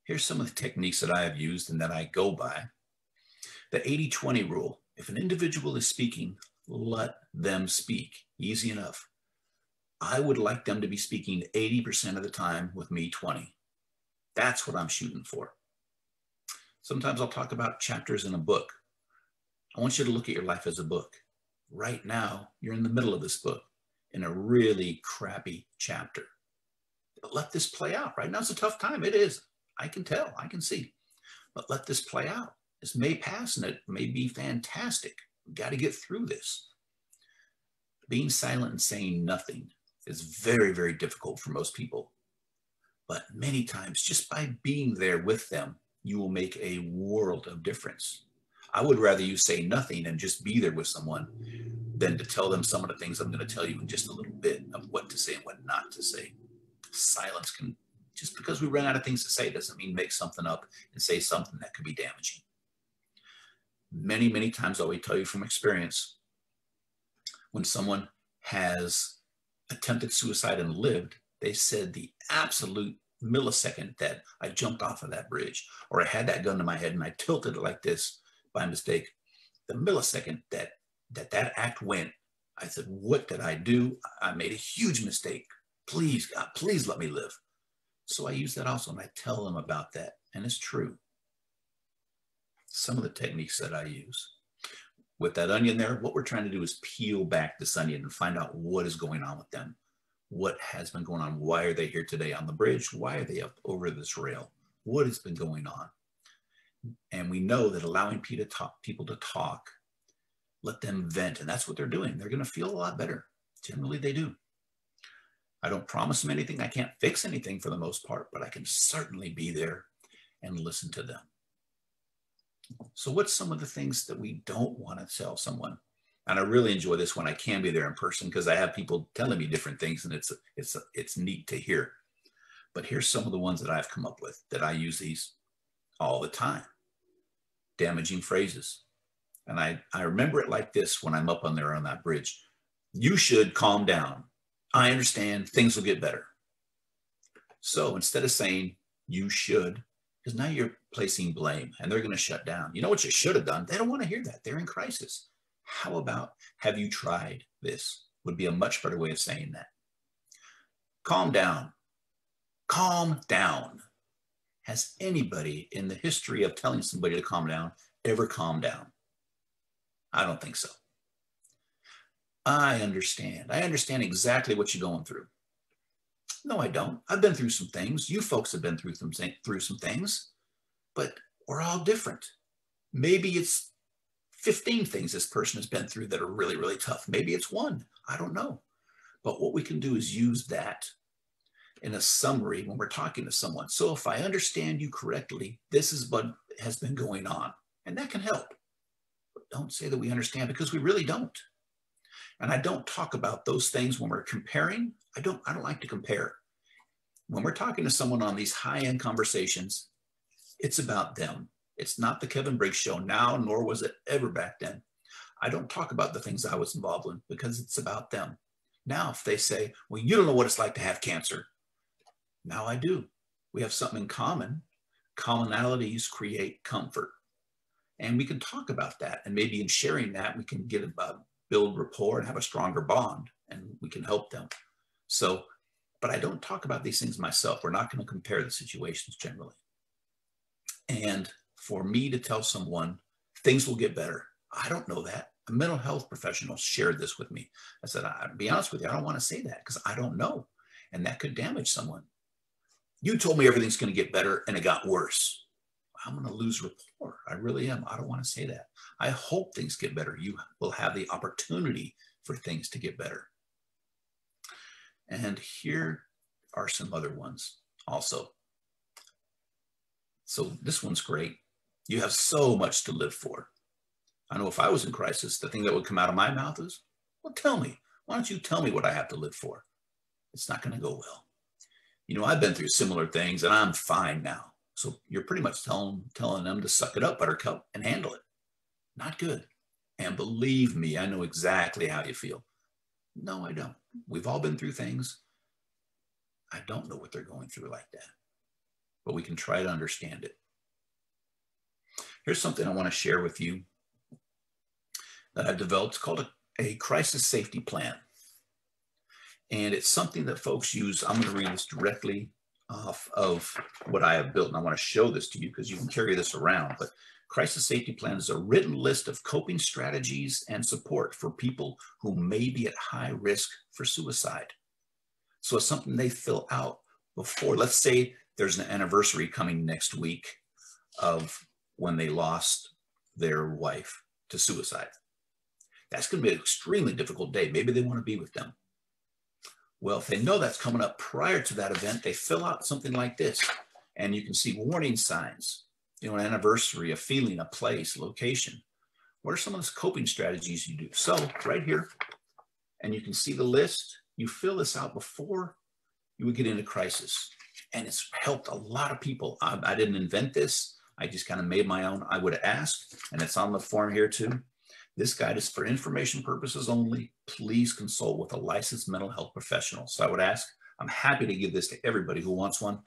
Here's some of the techniques that I have used and that I go by. The 80-20 rule. If an individual is speaking, let them speak. Easy enough. I would like them to be speaking 80% of the time with me 20. That's what I'm shooting for. Sometimes I'll talk about chapters in a book. I want you to look at your life as a book. Right now, you're in the middle of this book in a really crappy chapter. But let this play out. Right now, it's a tough time. It is. I can tell. I can see. But let this play out. This may pass and it may be fantastic. We've got to get through this. Being silent and saying nothing is very, very difficult for most people. But many times, just by being there with them, you will make a world of difference. I would rather you say nothing and just be there with someone than to tell them some of the things I'm going to tell you in just a little bit of what to say and what not to say. Silence can, just because we run out of things to say doesn't mean make something up and say something that could be damaging. Many, many times I will tell you from experience, when someone has attempted suicide and lived, they said the absolute millisecond that I jumped off of that bridge, or I had that gun to my head and I tilted it like this by mistake, the millisecond that act went, I said, what did I do? I made a huge mistake. Please, God, please let me live. So I use that also, and I tell them about that, and it's true. Some of the techniques that I use. With that onion there, what we're trying to do is peel back this onion and find out what is going on with them. What has been going on? Why are they here today on the bridge? Why are they up over this rail? What has been going on? And we know that allowing people to talk, let them vent, and that's what they're doing. They're going to feel a lot better. Generally, they do. I don't promise them anything. I can't fix anything for the most part, but I can certainly be there and listen to them. So what's some of the things that we don't want to tell someone? And I really enjoy this when I can be there in person, because I have people telling me different things, and it's neat to hear. But here's some of the ones that I've come up with that I use these all the time. Damaging phrases. And I remember it like this when I'm up on there on that bridge. You should calm down. I understand, things will get better. So instead of saying you should, because now you're placing blame and they're going to shut down. You know what you should have done? They don't want to hear that. They're in crisis. How about, have you tried this? Would be a much better way of saying that. Calm down. Calm down. Has anybody in the history of telling somebody to calm down ever calmed down? I don't think so. I understand. I understand exactly what you're going through. No, I don't. I've been through some things. You folks have been through some things, but we're all different. Maybe it's 15 things this person has been through that are really, really tough. Maybe it's one. I don't know. But what we can do is use that in a summary when we're talking to someone. So if I understand you correctly, this is what has been going on, and that can help. But don't say that we understand, because we really don't. And I don't talk about those things when we're comparing. I don't like to compare. When we're talking to someone on these high-end conversations, it's about them. It's not the Kevin Briggs show now, nor was it ever back then. I don't talk about the things I was involved in, because it's about them. Now, if they say, well, you don't know what it's like to have cancer. Now I do. We have something in common. Commonalities create comfort. And we can talk about that. And maybe in sharing that, we can build rapport and have a stronger bond, and we can help them. So, but I don't talk about these things myself. We're not going to compare the situations generally. And for me to tell someone things will get better, I don't know that. A mental health professional shared this with me. I said, I'll be honest with you, I don't want to say that because I don't know. And that could damage someone. You told me everything's going to get better and it got worse. I'm going to lose rapport. I really am. I don't want to say that. I hope things get better. You will have the opportunity for things to get better. And here are some other ones also. So this one's great. You have so much to live for. I know if I was in crisis, the thing that would come out of my mouth is, well, tell me. Why don't you tell me what I have to live for? It's not going to go well. You know, I've been through similar things and I'm fine now. So you're pretty much telling them to suck it up, buttercup, and handle it. Not good. And believe me, I know exactly how you feel. No, I don't. We've all been through things. I don't know what they're going through like that, but we can try to understand it. Here's something I want to share with you that I've developed. It's called a crisis safety plan. And it's something that folks use. I'm going to read this directly of what I have built. And I want to show this to you because you can carry this around. But Crisis Safety Plan is a written list of coping strategies and support for people who may be at high risk for suicide. So it's something they fill out before. Let's say there's an anniversary coming next week of when they lost their wife to suicide. That's going to be an extremely difficult day. Maybe they want to be with them. Well, if they know that's coming up prior to that event, they fill out something like this. And you can see warning signs, you know, an anniversary, a feeling, a place, location. What are some of the coping strategies you do? So right here, and you can see the list. You fill this out before you would get into crisis. And it's helped a lot of people. I didn't invent this. I just kind of made my own. I would ask, and it's on the form here too. This guide is for information purposes only. Please consult with a licensed mental health professional. So I would ask, I'm happy to give this to everybody who wants one,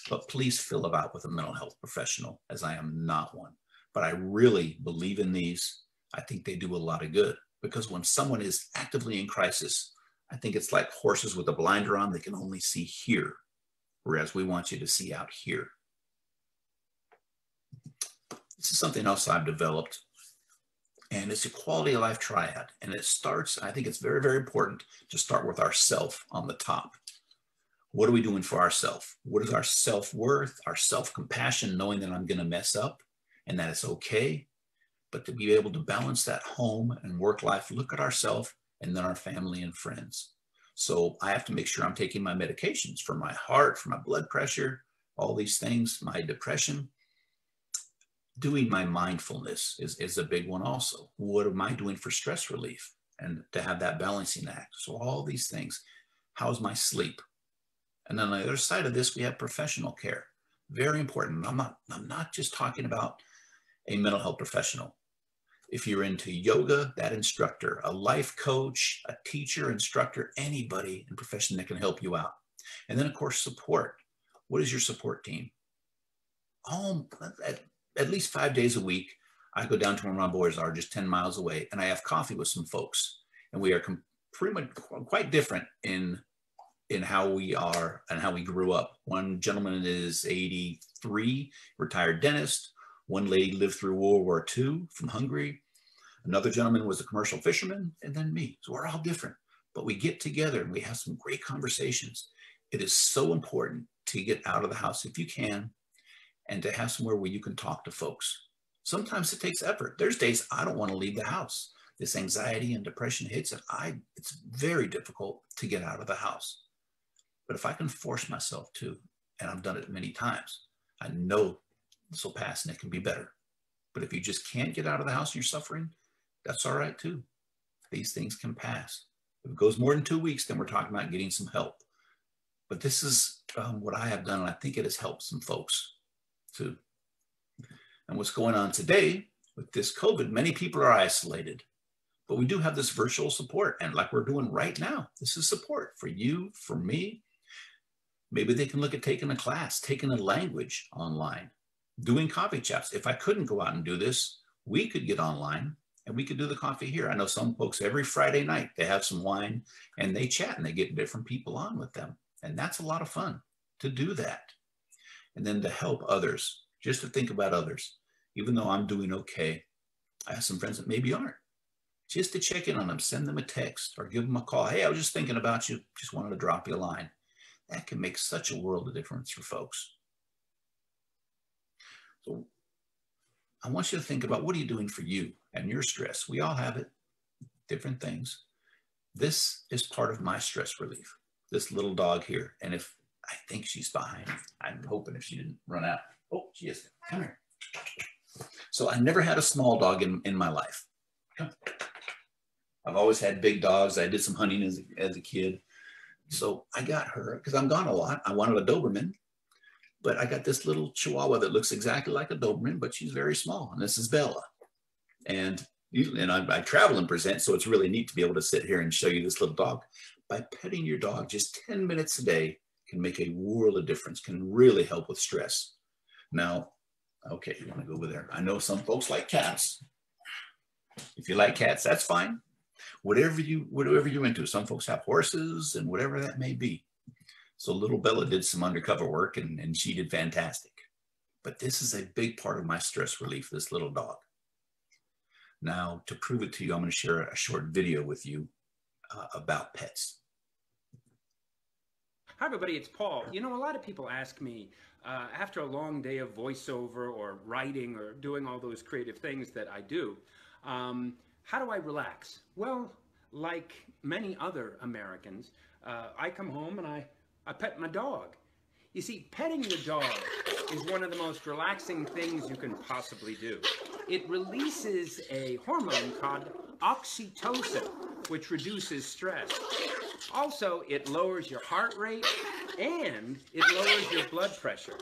but please fill it out with a mental health professional, as I am not one. But I really believe in these. I think they do a lot of good, because when someone is actively in crisis, I think it's like horses with a blinder on. They can only see here, whereas we want you to see out here. This is something else I've developed, and it's a quality of life triad. And it starts, I think it's very, very important to start with ourself on the top. What are we doing for ourselves? What is our self-worth, our self-compassion, knowing that I'm going to mess up and that it's okay, but to be able to balance that home and work life, look at ourselves and then our family and friends. So I have to make sure I'm taking my medications for my heart, for my blood pressure, all these things, my depression. Doing my mindfulness is a big one also. What am I doing for stress relief? And to have that balancing act. So all these things. How's my sleep? And then on the other side of this, we have professional care. Very important. I'm not just talking about a mental health professional. If you're into yoga, that instructor, a life coach, a teacher, instructor, anybody in profession that can help you out. And then of course, support. What is your support team? At least 5 days a week, I go down to where my boys are, just 10 miles away, and I have coffee with some folks. And we are pretty much quite different in how we are and how we grew up. One gentleman is 83, retired dentist. One lady lived through World War II from Hungary. Another gentleman was a commercial fisherman, and then me. So we're all different, but we get together and we have some great conversations. It is so important to get out of the house if you can, and to have somewhere where you can talk to folks. Sometimes it takes effort. There's days I don't want to leave the house. This anxiety and depression hits, and it's very difficult to get out of the house. But if I can force myself to, and I've done it many times, I know this will pass and it can be better. But if you just can't get out of the house and you're suffering, that's all right too. These things can pass. If it goes more than 2 weeks, then we're talking about getting some help. But this is what I have done, and I think it has helped some folks too. And what's going on today with this COVID, many people are isolated, but we do have this virtual support. And like we're doing right now, this is support for you, for me. Maybe they can look at taking a class, taking a language online, doing coffee chats. If I couldn't go out and do this, we could get online and we could do the coffee here. I know some folks every Friday night, they have some wine and they chat and they get different people on with them. And that's a lot of fun to do that. And then to help others, just to think about others. Even though I'm doing okay, I have some friends that maybe aren't. Just to check in on them, send them a text or give them a call. Hey, I was just thinking about you. Just wanted to drop you a line. That can make such a world of difference for folks. So I want you to think about, what are you doing for you and your stress? We all have it, different things. This is part of my stress relief, this little dog here. And if I think she's behind, I'm hoping if she didn't run out. Oh, she is. Come here. So I never had a small dog in my life. Come. I've always had big dogs. I did some hunting as a kid. So I got her because I'm gone a lot. I wanted a Doberman, but I got this little Chihuahua that looks exactly like a Doberman, but she's very small. And this is Bella. And I travel and present, so it's really neat to be able to sit here and show you this little dog. By petting your dog just 10 minutes a day can make a world of difference, can really help with stress. Now, okay, you want to go over there. I know some folks like cats. If you like cats, that's fine. Whatever you're into. Some folks have horses and whatever that may be. So little Bella did some undercover work and she did fantastic. But this is a big part of my stress relief, this little dog. Now, to prove it to you, I'm going to share a short video with you about pets. Hi, everybody. It's Paul. You know, a lot of people ask me, after a long day of voiceover or writing or doing all those creative things that I do, how do I relax? Well, like many other Americans, I come home and I pet my dog. You see, petting your dog is one of the most relaxing things you can possibly do. It releases a hormone called oxytocin, which reduces stress. Also, it lowers your heart rate and it lowers your blood pressure.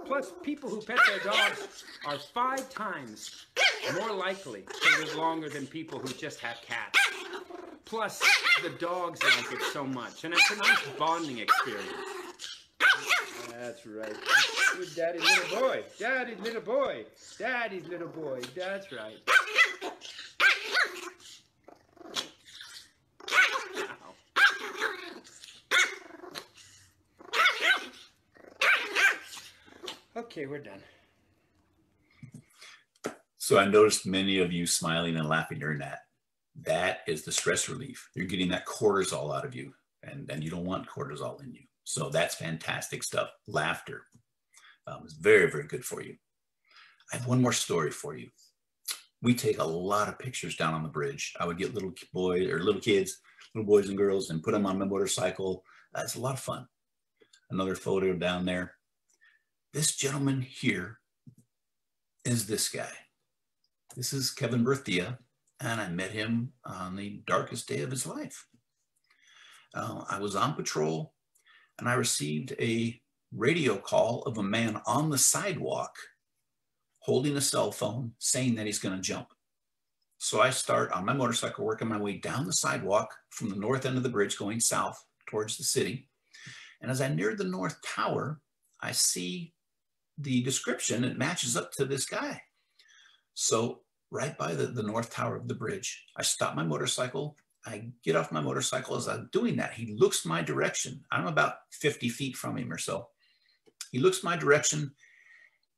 Plus, people who pet their dogs are 5 times more likely to live longer than people who just have cats. Plus, the dogs like it so much, and it's a nice bonding experience. That's right. Good daddy's little boy. Daddy's little boy. Daddy's little boy. That's right. Okay, we're done. So I noticed many of you smiling and laughing during that. That is the stress relief. You're getting that cortisol out of you, and you don't want cortisol in you. So that's fantastic stuff. Laughter is very, very good for you. I have one more story for you. We take a lot of pictures down on the bridge. I would get little boys or little kids, little boys and girls, and put them on my motorcycle. It's a lot of fun. Another photo down there. This gentleman here is this guy. This is Kevin Briggs, and I met him on the darkest day of his life. I was on patrol, and I received a radio call of a man on the sidewalk holding a cell phone saying that he's going to jump. So I start on my motorcycle, working my way down the sidewalk from the north end of the bridge going south towards the city. And as I near the North Tower, I see the description. It matches up to this guy. So right by the North Tower of the bridge, I stop my motorcycle. I get off my motorcycle. As I'm doing that, he looks my direction. I'm about 50 feet from him or so. He looks my direction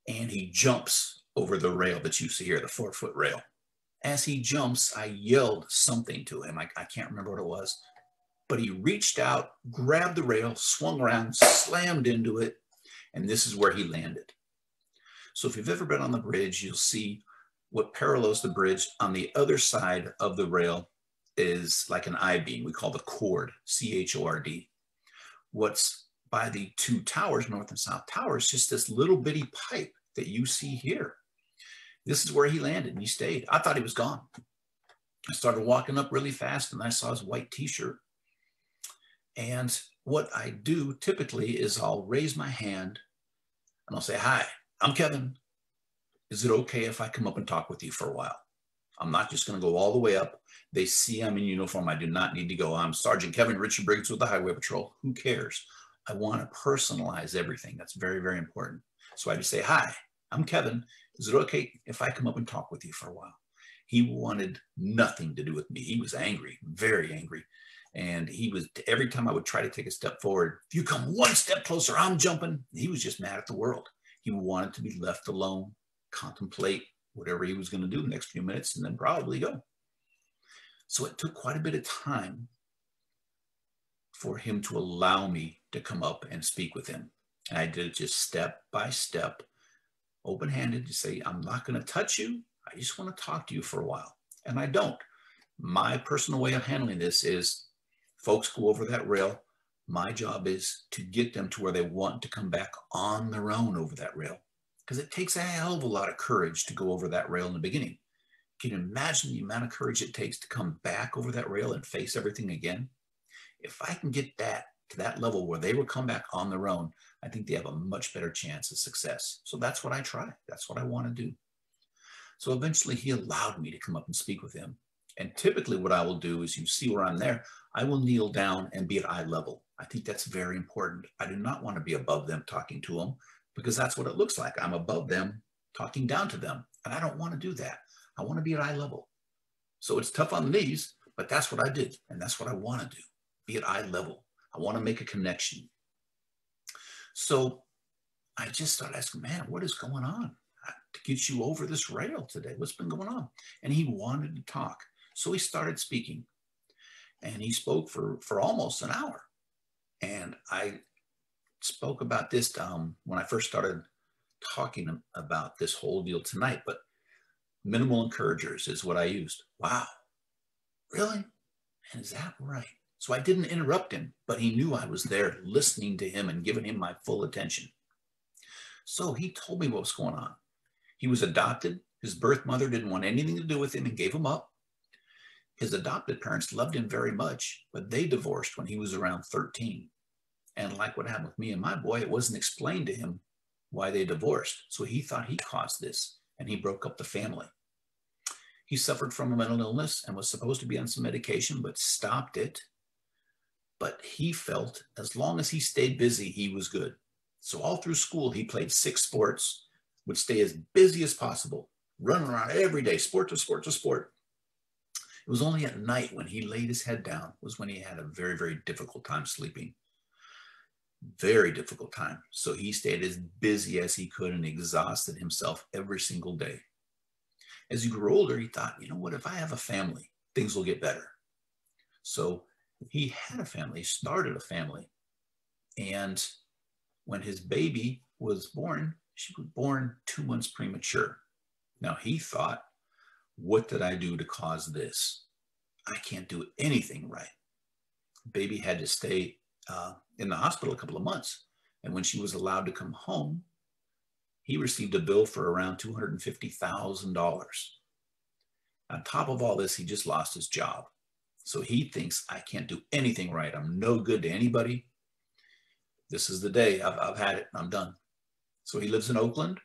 and he jumps over the rail that you see here, the 4-foot rail. As he jumps, I yelled something to him. I can't remember what it was, but he reached out, grabbed the rail, swung around, slammed into it, and this is where he landed. So if you've ever been on the bridge, you'll see what parallels the bridge on the other side of the rail is like an I-beam. We call the chord, C-H-O-R-D. What's by the 2 towers, north and south towers, just this little bitty pipe that you see here. This is where he landed and he stayed. I thought he was gone. I started walking up really fast and I saw his white t-shirt. And what I do typically is I'll raise my hand and I'll say, "Hi, I'm Kevin. Is it okay if I come up and talk with you for a while? I'm not just going to go all the way up. They see I'm in uniform. I do not need to go. I'm Sergeant Kevin Briggs with the Highway Patrol. Who cares? I want to personalize everything. That's very, very important. So I just say, "Hi, I'm Kevin. Is it okay if I come up and talk with you for a while?" He wanted nothing to do with me. He was angry, very angry. And he was, every time I would try to take a step forward, "If you come 1 step closer, I'm jumping." He was just mad at the world. He wanted to be left alone, contemplate whatever he was going to do the next few minutes, and then probably go. So it took quite a bit of time for him to allow me to come up and speak with him. And I did it just step by step, open-handed, to say, "I'm not going to touch you. I just want to talk to you for a while." And I don't. My personal way of handling this is, folks go over that rail. My job is to get them to where they want to come back on their own over that rail. Because it takes a hell of a lot of courage to go over that rail in the beginning. Can you imagine the amount of courage it takes to come back over that rail and face everything again? If I can get that to that level where they will come back on their own, I think they have a much better chance of success. So that's what I try. That's what I want to do. So eventually he allowed me to come up and speak with him. And typically what I will do is, you see where I'm there, I will kneel down and be at eye level. I think that's very important. I do not want to be above them talking to them, because that's what it looks like. I'm above them talking down to them. And I don't want to do that. I want to be at eye level. So it's tough on the knees, but that's what I did. And that's what I want to do. Be at eye level. I want to make a connection. So I just started asking, man, what is going on to get you over this rail today? What's been going on? And he wanted to talk. So he started speaking, and he spoke for almost an hour. And I spoke about this when I first started talking about this whole deal tonight, but minimal encouragers is what I used. Wow, really? And is that right? So I didn't interrupt him, but he knew I was there listening to him and giving him my full attention. So he told me what was going on. He was adopted. His birth mother didn't want anything to do with him and gave him up. His adopted parents loved him very much, but they divorced when he was around 13. And like what happened with me and my boy, it wasn't explained to him why they divorced. So he thought he caused this, and he broke up the family. He suffered from a mental illness and was supposed to be on some medication, but stopped it. But he felt as long as he stayed busy, he was good. So all through school, he played 6 sports, would stay as busy as possible, running around every day, sport to sport to sport. It was only at night when he laid his head down was when he had a very, very difficult time sleeping. Very difficult time. So he stayed as busy as he could and exhausted himself every single day. As he grew older, he thought, you know what, if I have a family, things will get better. So he had a family, started a family. And when his baby was born, she was born 2 months premature. Now he thought, what did I do to cause this? I can't do anything right. Baby had to stay in the hospital a couple of months. And when she was allowed to come home, he received a bill for around $250,000. On top of all this, he just lost his job. So he thinks, I can't do anything right. I'm no good to anybody. This is the day. I've had it. I'm done. So he lives in Oakland,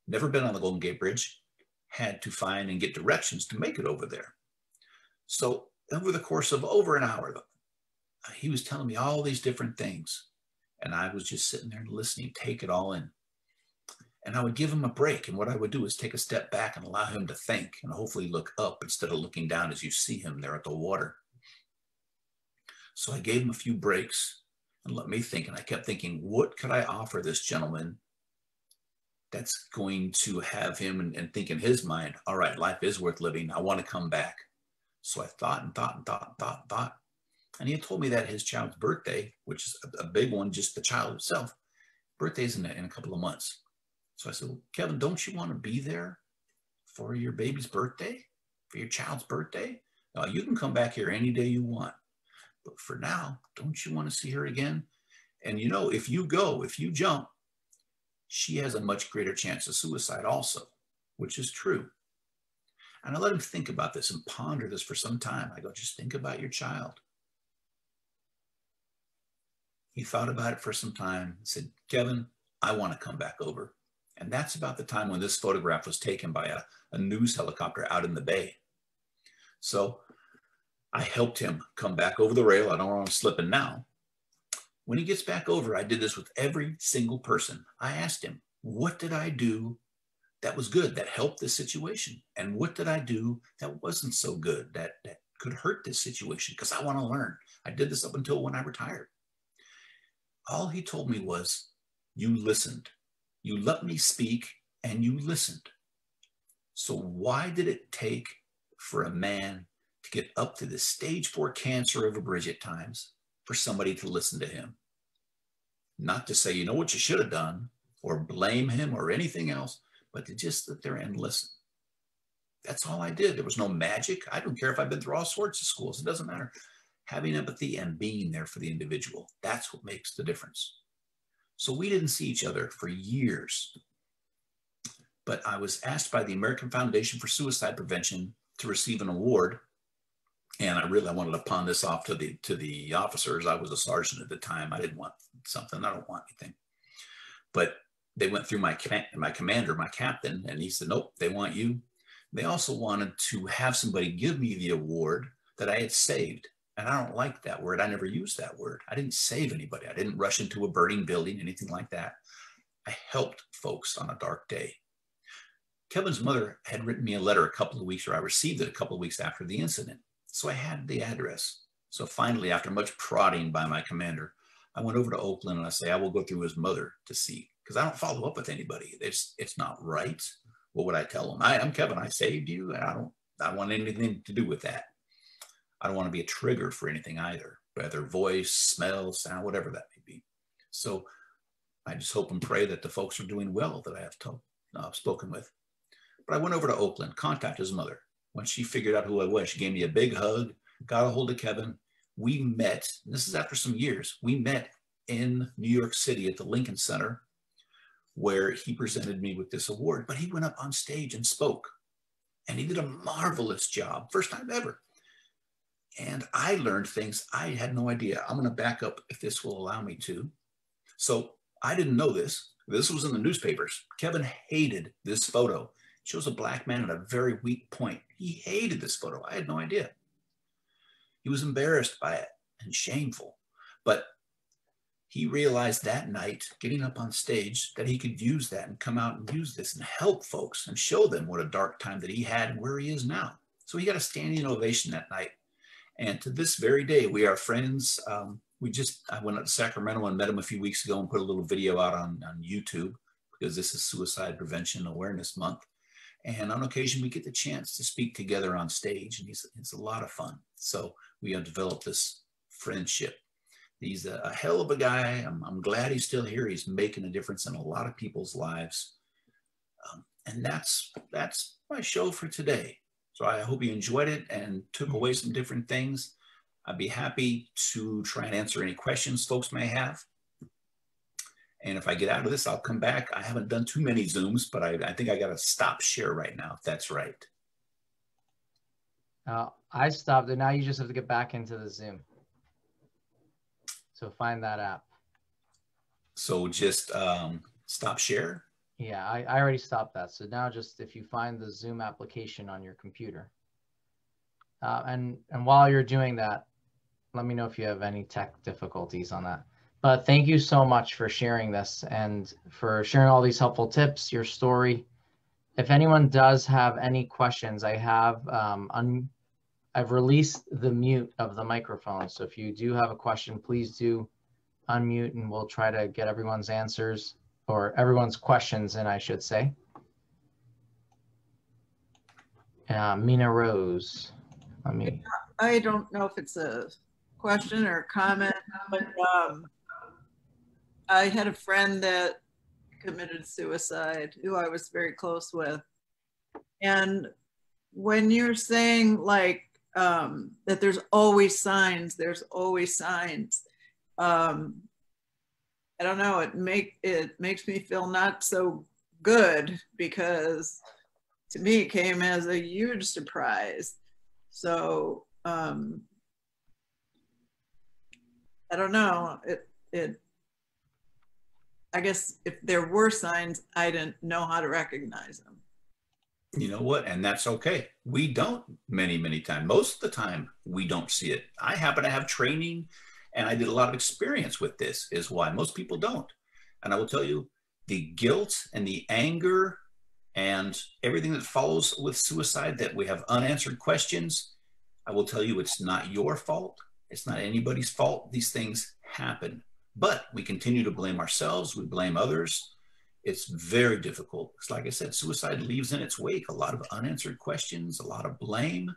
never been on the Golden Gate Bridge, had to find and get directions to make it over there. So over the course of over an hour, he was telling me all these different things. And I was just sitting there listening, take it all in. And I would give him a break. And what I would do is take a step back and allow him to think and hopefully look up instead of looking down as you see him there at the water. So I gave him a few breaks and let me think. And I kept thinking, what could I offer this gentleman that's going to have him and think in his mind, all right, life is worth living. I want to come back. So I thought and thought and thought and thought and thought. And he had told me that his child's birthday, which is a big one, just the child himself, birthday's in a couple of months. So I said, well, Kevin, don't you want to be there for your baby's birthday, for your child's birthday? Now, you can come back here any day you want. But for now, don't you want to see her again? And you know, if you go, if you jump, she has a much greater chance of suicide also, which is true. And I let him think about this and ponder this for some time. I go, just think about your child. He thought about it for some time and said, Kevin, I want to come back over. And that's about the time when this photograph was taken by a news helicopter out in the bay. So I helped him come back over the rail. I don't want him slipping now. When he gets back over, I did this with every single person. I asked him, what did I do that was good, that helped this situation? And what did I do that wasn't so good, that could hurt this situation? Because I want to learn. I did this up until when I retired. All he told me was, you listened. You let me speak and you listened. So why did it take for a man to get up to the stage 4 cancer of a bridge at times for somebody to listen to him? Not to say, you know what you should have done, or blame him or anything else, but to just sit there and listen. That's all I did. There was no magic. I don't care if I've been through all sorts of schools. It doesn't matter. Having empathy and being there for the individual, that's what makes the difference. So we didn't see each other for years. But I was asked by the American Foundation for Suicide Prevention to receive an award. And I wanted to pawn this off to the officers. I was a sergeant at the time. I didn't want something. I don't want anything. But they went through my commander, my captain, and he said, nope, they want you. They also wanted to have somebody give me the award that I had saved. And I don't like that word. I never used that word. I didn't save anybody. I didn't rush into a burning building, anything like that. I helped folks on a dark day. Kevin's mother had written me a letter a couple of weeks, or I received it a couple of weeks after the incident. So I had the address. So finally, after much prodding by my commander, I went over to Oakland and I say, I will go through his mother to see, because I don't follow up with anybody. It's not right. What would I tell him? I'm Kevin, I saved you, and I don't want anything to do with that. I don't want to be a trigger for anything either, whether voice, smell, sound, whatever that may be. So I just hope and pray that the folks are doing well that I have spoken with. But I went over to Oakland, contacted his mother. When she figured out who I was, she gave me a big hug, got a hold of Kevin. We met, and this is after some years, we met in New York City at the Lincoln Center, where he presented me with this award, but he went up on stage and spoke, and he did a marvelous job, first time ever. And I learned things I had no idea. I'm gonna back up if this will allow me to. So I didn't know this. This was in the newspapers. Kevin hated this photo. It shows a black man at a very weak point. He hated this photo. I had no idea. He was embarrassed by it and shameful, but he realized that night, getting up on stage, that he could use that and come out and use this and help folks and show them what a dark time that he had and where he is now. So he got a standing ovation that night. And to this very day, we are friends. I went up to Sacramento and met him a few weeks ago and put a little video out on YouTube, because this is Suicide Prevention Awareness Month. And on occasion, we get the chance to speak together on stage, and it's a lot of fun. So we have developed this friendship. He's a hell of a guy. I'm glad he's still here. He's making a difference in a lot of people's lives. And that's my show for today. So I hope you enjoyed it and took away some different things. I'd be happy to try and answer any questions folks may have. And if I get out of this, I'll come back. I haven't done too many Zooms, but I think I got to stop share right now, if that's right. I stopped it. Now you just have to get back into the Zoom. So find that app. So just stop share? Yeah, I already stopped that. So now just if you find the Zoom application on your computer. And while you're doing that, let me know if you have any tech difficulties on that. But thank you so much for sharing this and for sharing all these helpful tips, your story. If anyone does have any questions, I have I've released the mute of the microphone. So if you do have a question, please do unmute and we'll try to get everyone's answers, or everyone's questions in, I should say. Mina Rose. I don't know if it's a question or a comment, but I had a friend that committed suicide who I was very close with. And when you're saying like that there's always signs, I don't know, it makes me feel not so good, because to me it came as a huge surprise. So I don't know, I guess if there were signs, I didn't know how to recognize them. You know what? And that's okay. We don't many times. Most of the time, we don't see it. I happen to have training and I did a lot of experience with this, is why most people don't. And I will tell you, the guilt and the anger and everything that follows with suicide, that we have unanswered questions, I will tell you, it's not your fault. It's not anybody's fault. These things happen. But we continue to blame ourselves. We blame others. It's very difficult. It's like I said, suicide leaves in its wake a lot of unanswered questions, a lot of blame.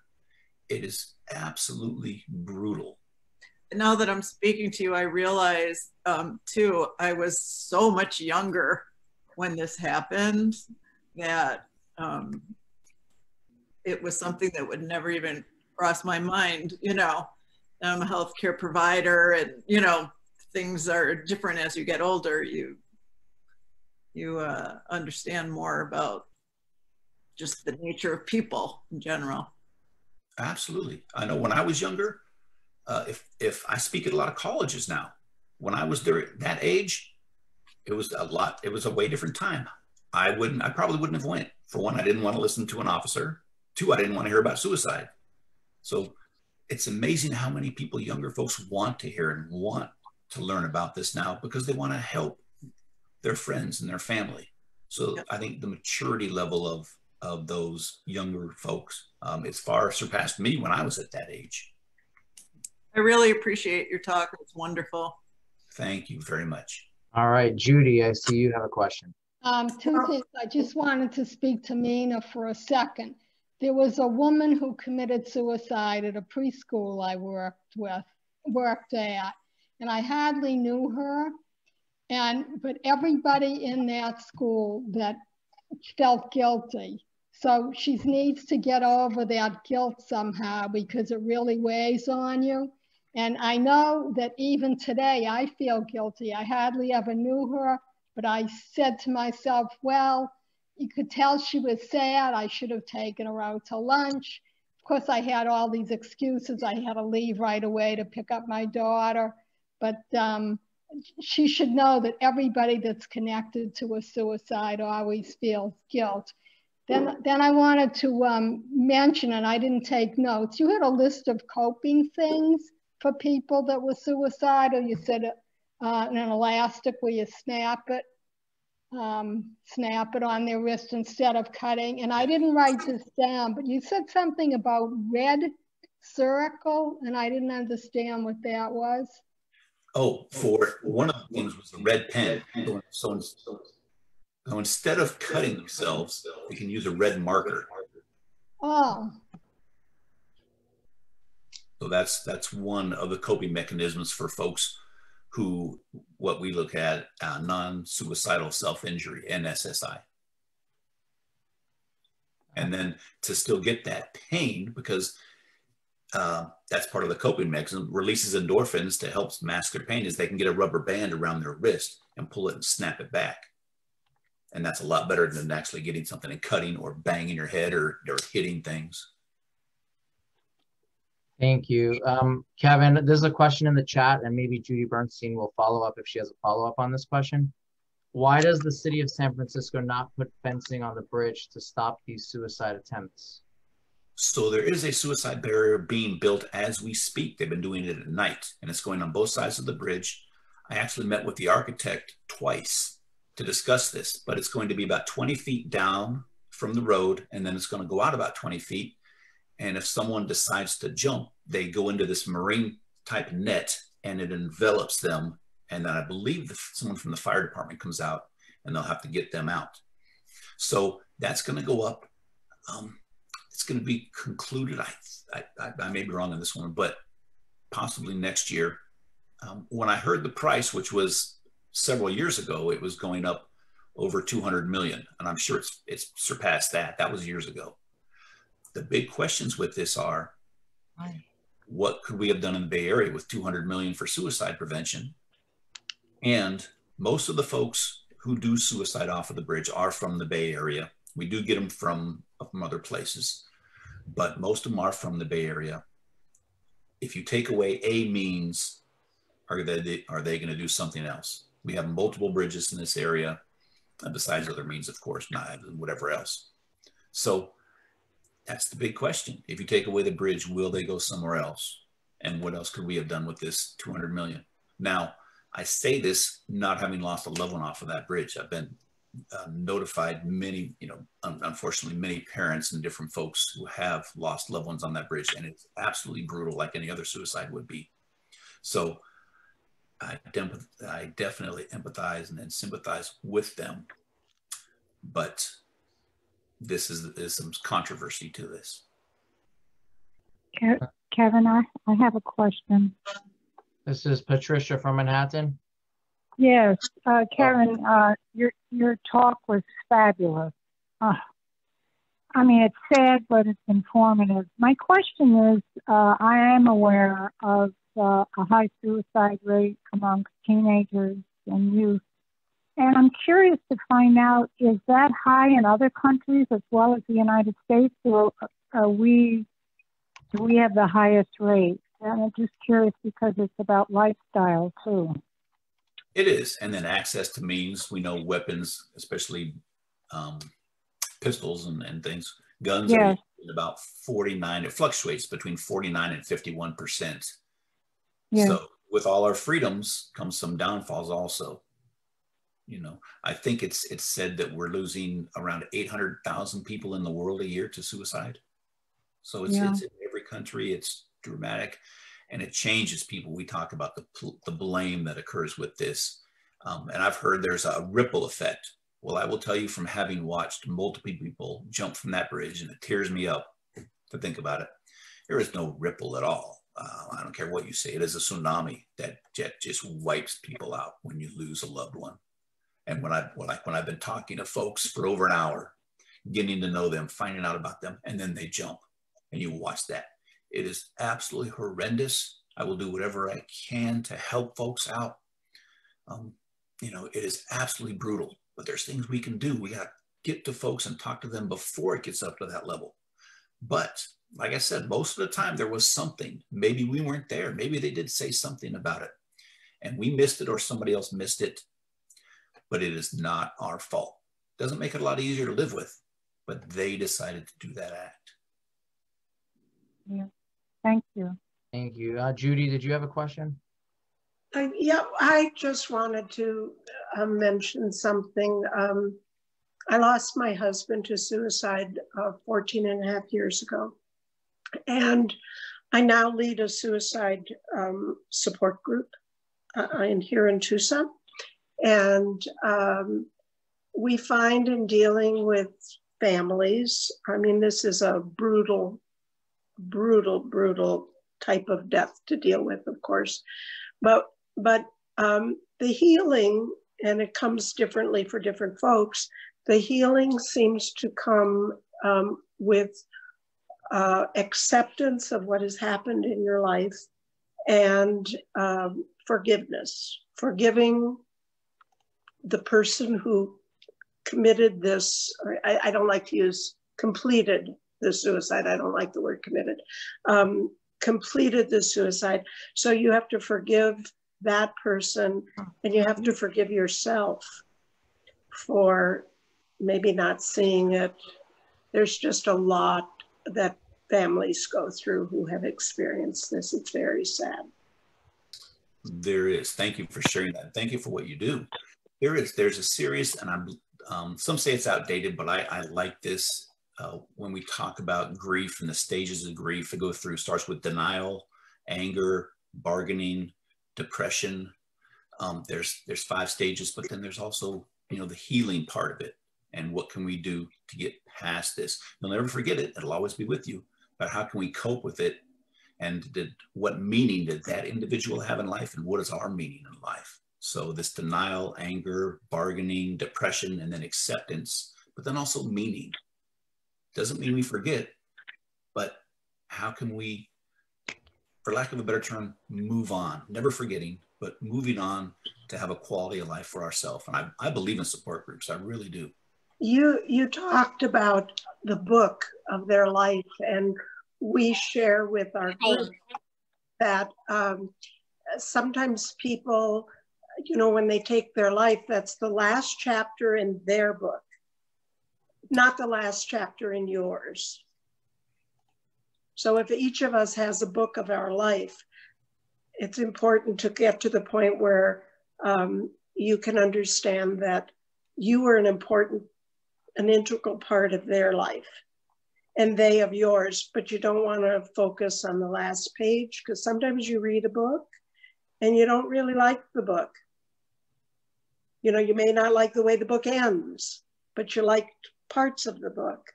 It is absolutely brutal. Now that I'm speaking to you, I realize too, I was so much younger when this happened that it was something that would never even cross my mind. You know, I'm a healthcare provider, and you know, things are different as you get older. You understand more about just the nature of people in general. Absolutely. I know when I was younger, if I speak at a lot of colleges now, when I was there that age, it was a way different time. I probably wouldn't have went. For one, I didn't want to listen to an officer. Two, I didn't want to hear about suicide. So it's amazing how many people, younger folks, want to hear and want to learn about this now, because they want to help their friends and their family. So I think the maturity level of those younger folks, it's far surpassed me when I was at that age. I really appreciate your talk. It's wonderful. Thank you very much. All right, Judy, I see you have a question. Two things. I just wanted to speak to Mina for a second. There was a woman who committed suicide at a preschool I worked at, and I hardly knew her. But everybody in that school that felt guilty. So she needs to get over that guilt somehow, because it really weighs on you. And I know that even today I feel guilty. I hardly ever knew her, but I said to myself, well, you could tell she was sad. I should have taken her out to lunch. Of course, I had all these excuses. I had to leave right away to pick up my daughter. But she should know that everybody that's connected to a suicide always feels guilt. Then I wanted to mention, and I didn't take notes, you had a list of coping things for people that were suicidal. You said an elastic where you snap it on their wrist instead of cutting. And I didn't write this down, but you said something about red circle, and I didn't understand what that was. Oh, for one of the things was the red pen. So instead of cutting themselves, they can use a red marker. Oh. So that's one of the coping mechanisms for folks who, what we look at, non-suicidal self-injury, NSSI. And then to still get that pain, because that's part of the coping mechanism, releases endorphins to help mask their pain, is they can get a rubber band around their wrist and pull it and snap it back. And that's a lot better than actually getting something and cutting or banging your head or hitting things. Thank you. Kevin, there's a question in the chat, and maybe Judy Bernstein will follow up if she has a follow-up on this question. Why does the city of San Francisco not put fencing on the bridge to stop these suicide attempts? So there is a suicide barrier being built as we speak. They've been doing it at night, and it's going on both sides of the bridge. I actually met with the architect twice to discuss this, but it's going to be about 20 feet down from the road, and then it's going to go out about 20 feet. And if someone decides to jump, they go into this marine type net and it envelops them. And then I believe someone from the fire department comes out and they'll have to get them out. So that's going to go up. It's going to be concluded. I may be wrong on this one, but possibly next year. When I heard the price, which was several years ago, it was going up over 200 million. And I'm sure it's surpassed that. That was years ago. The big questions with this are, what could we have done in the Bay Area with 200 million for suicide prevention? And most of the folks who do suicide off of the bridge are from the Bay Area. We do get them from other places, but most of them are from the Bay Area. If you take away a means, are they going to do something else? We have multiple bridges in this area, besides other means, of course, not whatever else. So that's the big question. If you take away the bridge, will they go somewhere else? And what else could we have done with this 200 million? Now, I say this not having lost a loved one off of that bridge. I've been notified many, unfortunately, many parents and different folks who have lost loved ones on that bridge, and it's absolutely brutal, like any other suicide would be. So I definitely empathize and sympathize with them, but there's some controversy to this. Kevin, I have a question. This is Patricia from Manhattan. Yes, Kevin, your talk was fabulous. I mean, it's sad, but it's informative. My question is, I am aware of a high suicide rate amongst teenagers and youth. And I'm curious to find out, is that high in other countries as well as the United States, or do we have the highest rate? And I'm just curious because it's about lifestyle too. It is. And then access to means, we know weapons, especially pistols and things, guns, yes, are about 49, it fluctuates between 49 and 51%. Yes. So with all our freedoms comes some downfalls also. I think it's said that we're losing around 800,000 people in the world a year to suicide. So it's in every country, it's dramatic. and it changes people. We talk about the blame that occurs with this. And I've heard there's a ripple effect. Well, I will tell you from having watched multiple people jump from that bridge, and it tears me up to think about it, there is no ripple at all. I don't care what you say. It is a tsunami that just wipes people out when you lose a loved one. And when I've been talking to folks for over an hour, getting to know them, finding out about them, and then they jump, and you watch that. It is absolutely horrendous. I will do whatever I can to help folks out. It is absolutely brutal, but there's things we can do. We got to get to folks and talk to them before it gets up to that level. But like I said, most of the time there was something. Maybe we weren't there. Maybe they did say something about it and we missed it, or somebody else missed it, but it is not our fault. Doesn't make it a lot easier to live with, but they decided to do that act. Yeah. Thank you. Thank you. Judy, did you have a question? Yeah, I just wanted to mention something. I lost my husband to suicide 14 and a half years ago. And I now lead a suicide support group here in Tucson. And we find in dealing with families, I mean, this is a brutal, brutal, brutal type of death to deal with, of course. But the healing, and it comes differently for different folks, the healing seems to come with acceptance of what has happened in your life and forgiveness, forgiving the person who committed this. I don't like to use completed the suicide. I don't like the word committed. Completed the suicide. So you have to forgive that person, and you have to forgive yourself for maybe not seeing it. There's just a lot that families go through who have experienced this. It's very sad. There is. Thank you for sharing that. Thank you for what you do. There's a series, and some say it's outdated, but I like this. When we talk about grief and the stages of grief, it goes through, starts with denial, anger, bargaining, depression. There's 5 stages, but then there's also, the healing part of it. And what can we do to get past this? You'll never forget it. It'll always be with you. But how can we cope with it? And what meaning did that individual have in life? And what is our meaning in life? So this denial, anger, bargaining, depression, and then acceptance, but then also meaning. Doesn't mean we forget, but how can we, for lack of a better term, move on? Never forgetting, but moving on to have a quality of life for ourselves. And I believe in support groups. I really do. You talked about the book of their life, and we share with our group that sometimes people, when they take their life, that's the last chapter in their book, not the last chapter in yours. So if each of us has a book of our life, it's important to get to the point where you can understand that you were an integral part of their life and they of yours, but you don't want to focus on the last page, because sometimes you read a book and you don't really like the book. You may not like the way the book ends, but you liked parts of the book,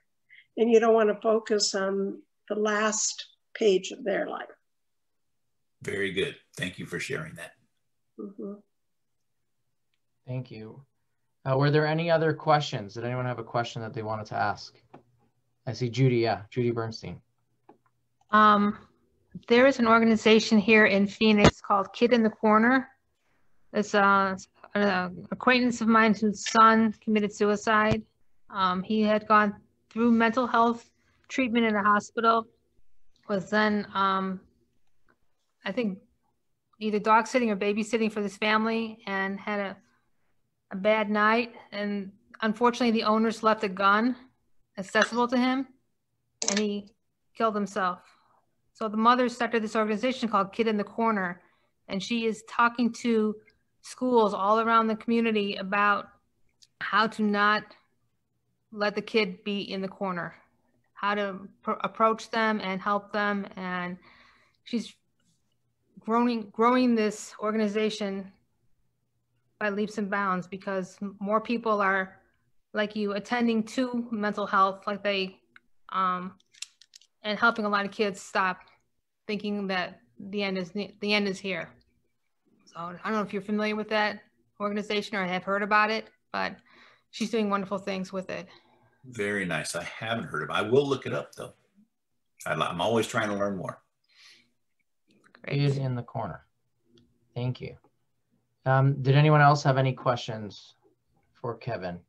and you don't want to focus on the last page of their life. Very good. Thank you for sharing that. Mm-hmm. Thank you. Were there any other questions? Did anyone have a question that they wanted to ask? I see Judy. Yeah, Judy Bernstein. There is an organization here in Phoenix called Kid in the Corner. It's an acquaintance of mine whose son committed suicide. He had gone through mental health treatment in a hospital, was then, I think, either dog sitting or babysitting for this family, and had a bad night. And unfortunately, the owners left a gun accessible to him, and he killed himself. So the mother started this organization called Kid in the Corner, and she is talking to schools all around the community about how to not let the kid be in the corner, how to approach them and help them. And she's growing this organization by leaps and bounds, because more people are like you attending to mental health, like they, and helping a lot of kids stop thinking that the end is here. So I don't know if you're familiar with that organization or have heard about it, but she's doing wonderful things with it. Very nice. I haven't heard of it. I will look it up though. I'm always trying to learn more. Great. Kid in the corner. Thank you. Did anyone else have any questions for Kevin?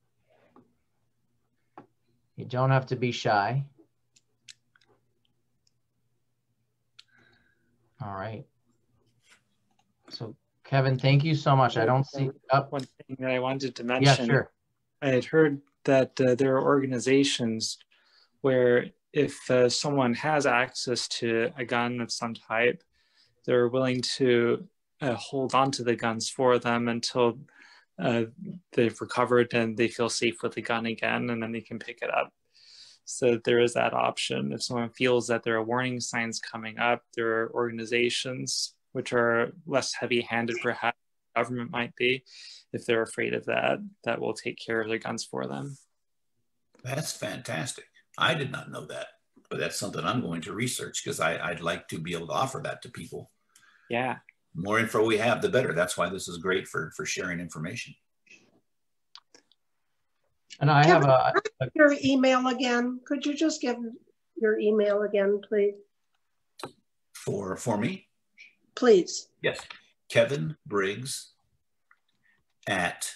You don't have to be shy. All right. So Kevin, thank you so much. I don't see one thing that I wanted to mention. Yeah, sure. I had heard that there are organizations where if someone has access to a gun of some type, they're willing to hold on to the guns for them until they've recovered and they feel safe with the gun again, and then they can pick it up. So there is that option. If someone feels that there are warning signs coming up, there are organizations which are less heavy-handed perhaps the government might be, if they're afraid of that, that will take care of their guns for them. That's fantastic. I did not know that, but that's something I'm going to research because I'd like to be able to offer that to people. Yeah. The more info we have, the better. That's why this is great for sharing information. And I have your email again. Could you just give your email again, please? For me? Please. Yes. Kevin Briggs at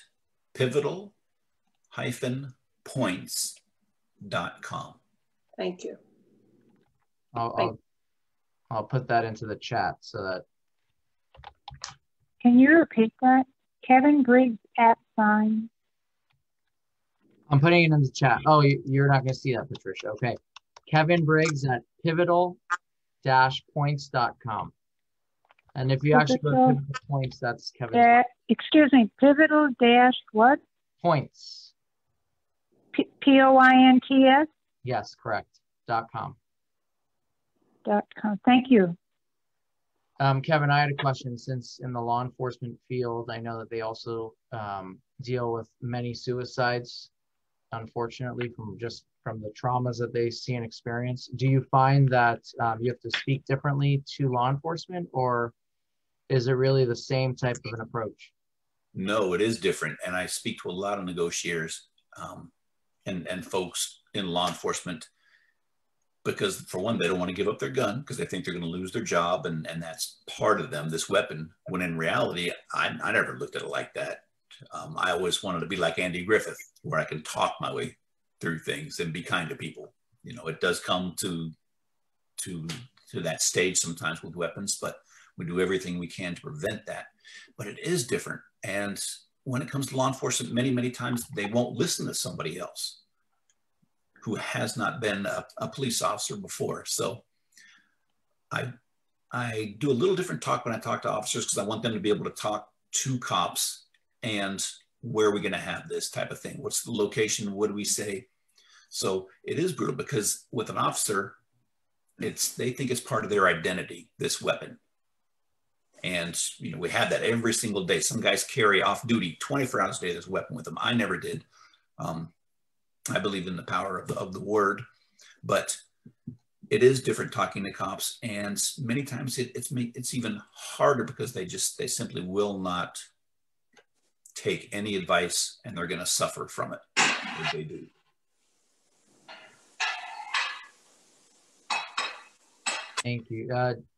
pivotal-points.com. Thank you. I'll put that into the chat so that. Can you repeat that? Kevin Briggs @ sign. I'm putting it in the chat. Oh, you're not going to see that, Patricia. Okay. Kevin Briggs at pivotal-points.com. And if you actually go to Pivotal Points, that's Kevin. Excuse me, pivotal dash what? Points. POINTS? Yes, correct. .com. .com. Thank you. Kevin, I had a question. Since in the law enforcement field, I know that they also deal with many suicides, unfortunately, from the traumas that they see and experience. Do you find that you have to speak differently to law enforcement, or is it really the same type of an approach? No, it is different. And I speak to a lot of negotiators and folks in law enforcement because, for one, they don't want to give up their gun because they think they're going to lose their job. And that's part of them, this weapon, when in reality, I never looked at it like that. I always wanted to be like Andy Griffith, where I can talk my way through things and be kind to people. You know, it does come to that stage sometimes with weapons, but we do everything we can to prevent that. But it is different. And when it comes to law enforcement, many, many times they won't listen to somebody else who has not been a police officer before. So I do a little different talk when I talk to officers because I want them to be able to talk to cops and where are we going to have this type of thing? What's the location? What do we say? So it is brutal because with an officer, they think it's part of their identity, this weapon. And, you know, we have that every single day. Some guys carry off duty 24 hours a day, this weapon with them. I never did. I believe in the power of the word, but it is different talking to cops. And many times it's even harder because they simply will not take any advice and they're going to suffer from it if they do. Thank you.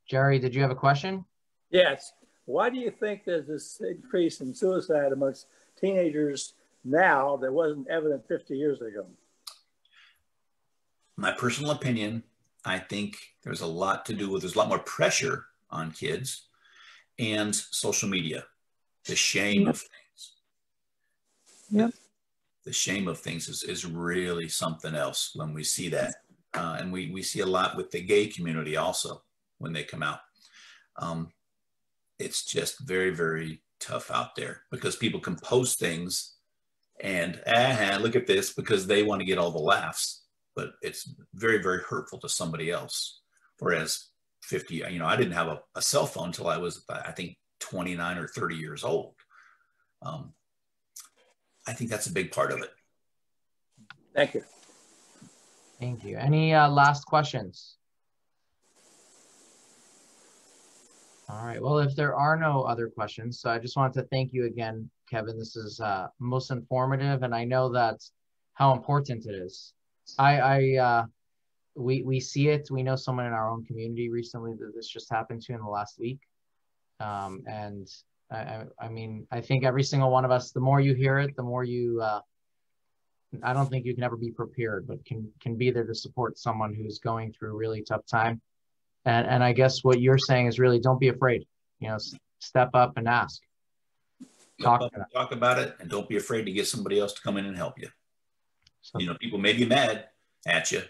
Jerry, did you have a question? Yes. Why do you think there's this increase in suicide amongst teenagers now that wasn't evident 50 years ago? My personal opinion, I think there's a lot more pressure on kids and social media. The shame of things. Yep. The shame of things is really something else when we see that. And we see a lot with the gay community also when they come out. It's just very, very tough out there because people can post things and look at this because they want to get all the laughs, but it's very, very hurtful to somebody else. Whereas 50, I didn't have a cell phone until I was, I think, 29 or 30 years old. I think that's a big part of it. Thank you. Thank you. Any last questions? All right. Well, if there are no other questions, so I just wanted to thank you again, Kevin. This is most informative, and I know that's how important it is. We see it. We know someone in our own community recently that this just happened to in the last week. And I mean, I think every single one of us, the more you hear it, the more you, I don't think you can ever be prepared, but can be there to support someone who's going through a really tough time. And I guess what you're saying is really don't be afraid, step up and ask. Talk about it, and don't be afraid to get somebody else to come in and help you. So, people may be mad at you,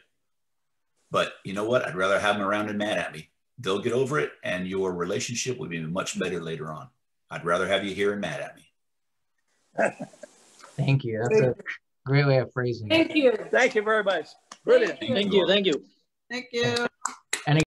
but you know what? I'd rather have them around than mad at me. They'll get over it, and your relationship will be much better later on. I'd rather have you here and mad at me. Thank you. That's a great way of phrasing it. Thank you. Thank you very much. Brilliant. Thank you. Thank you. Thank you.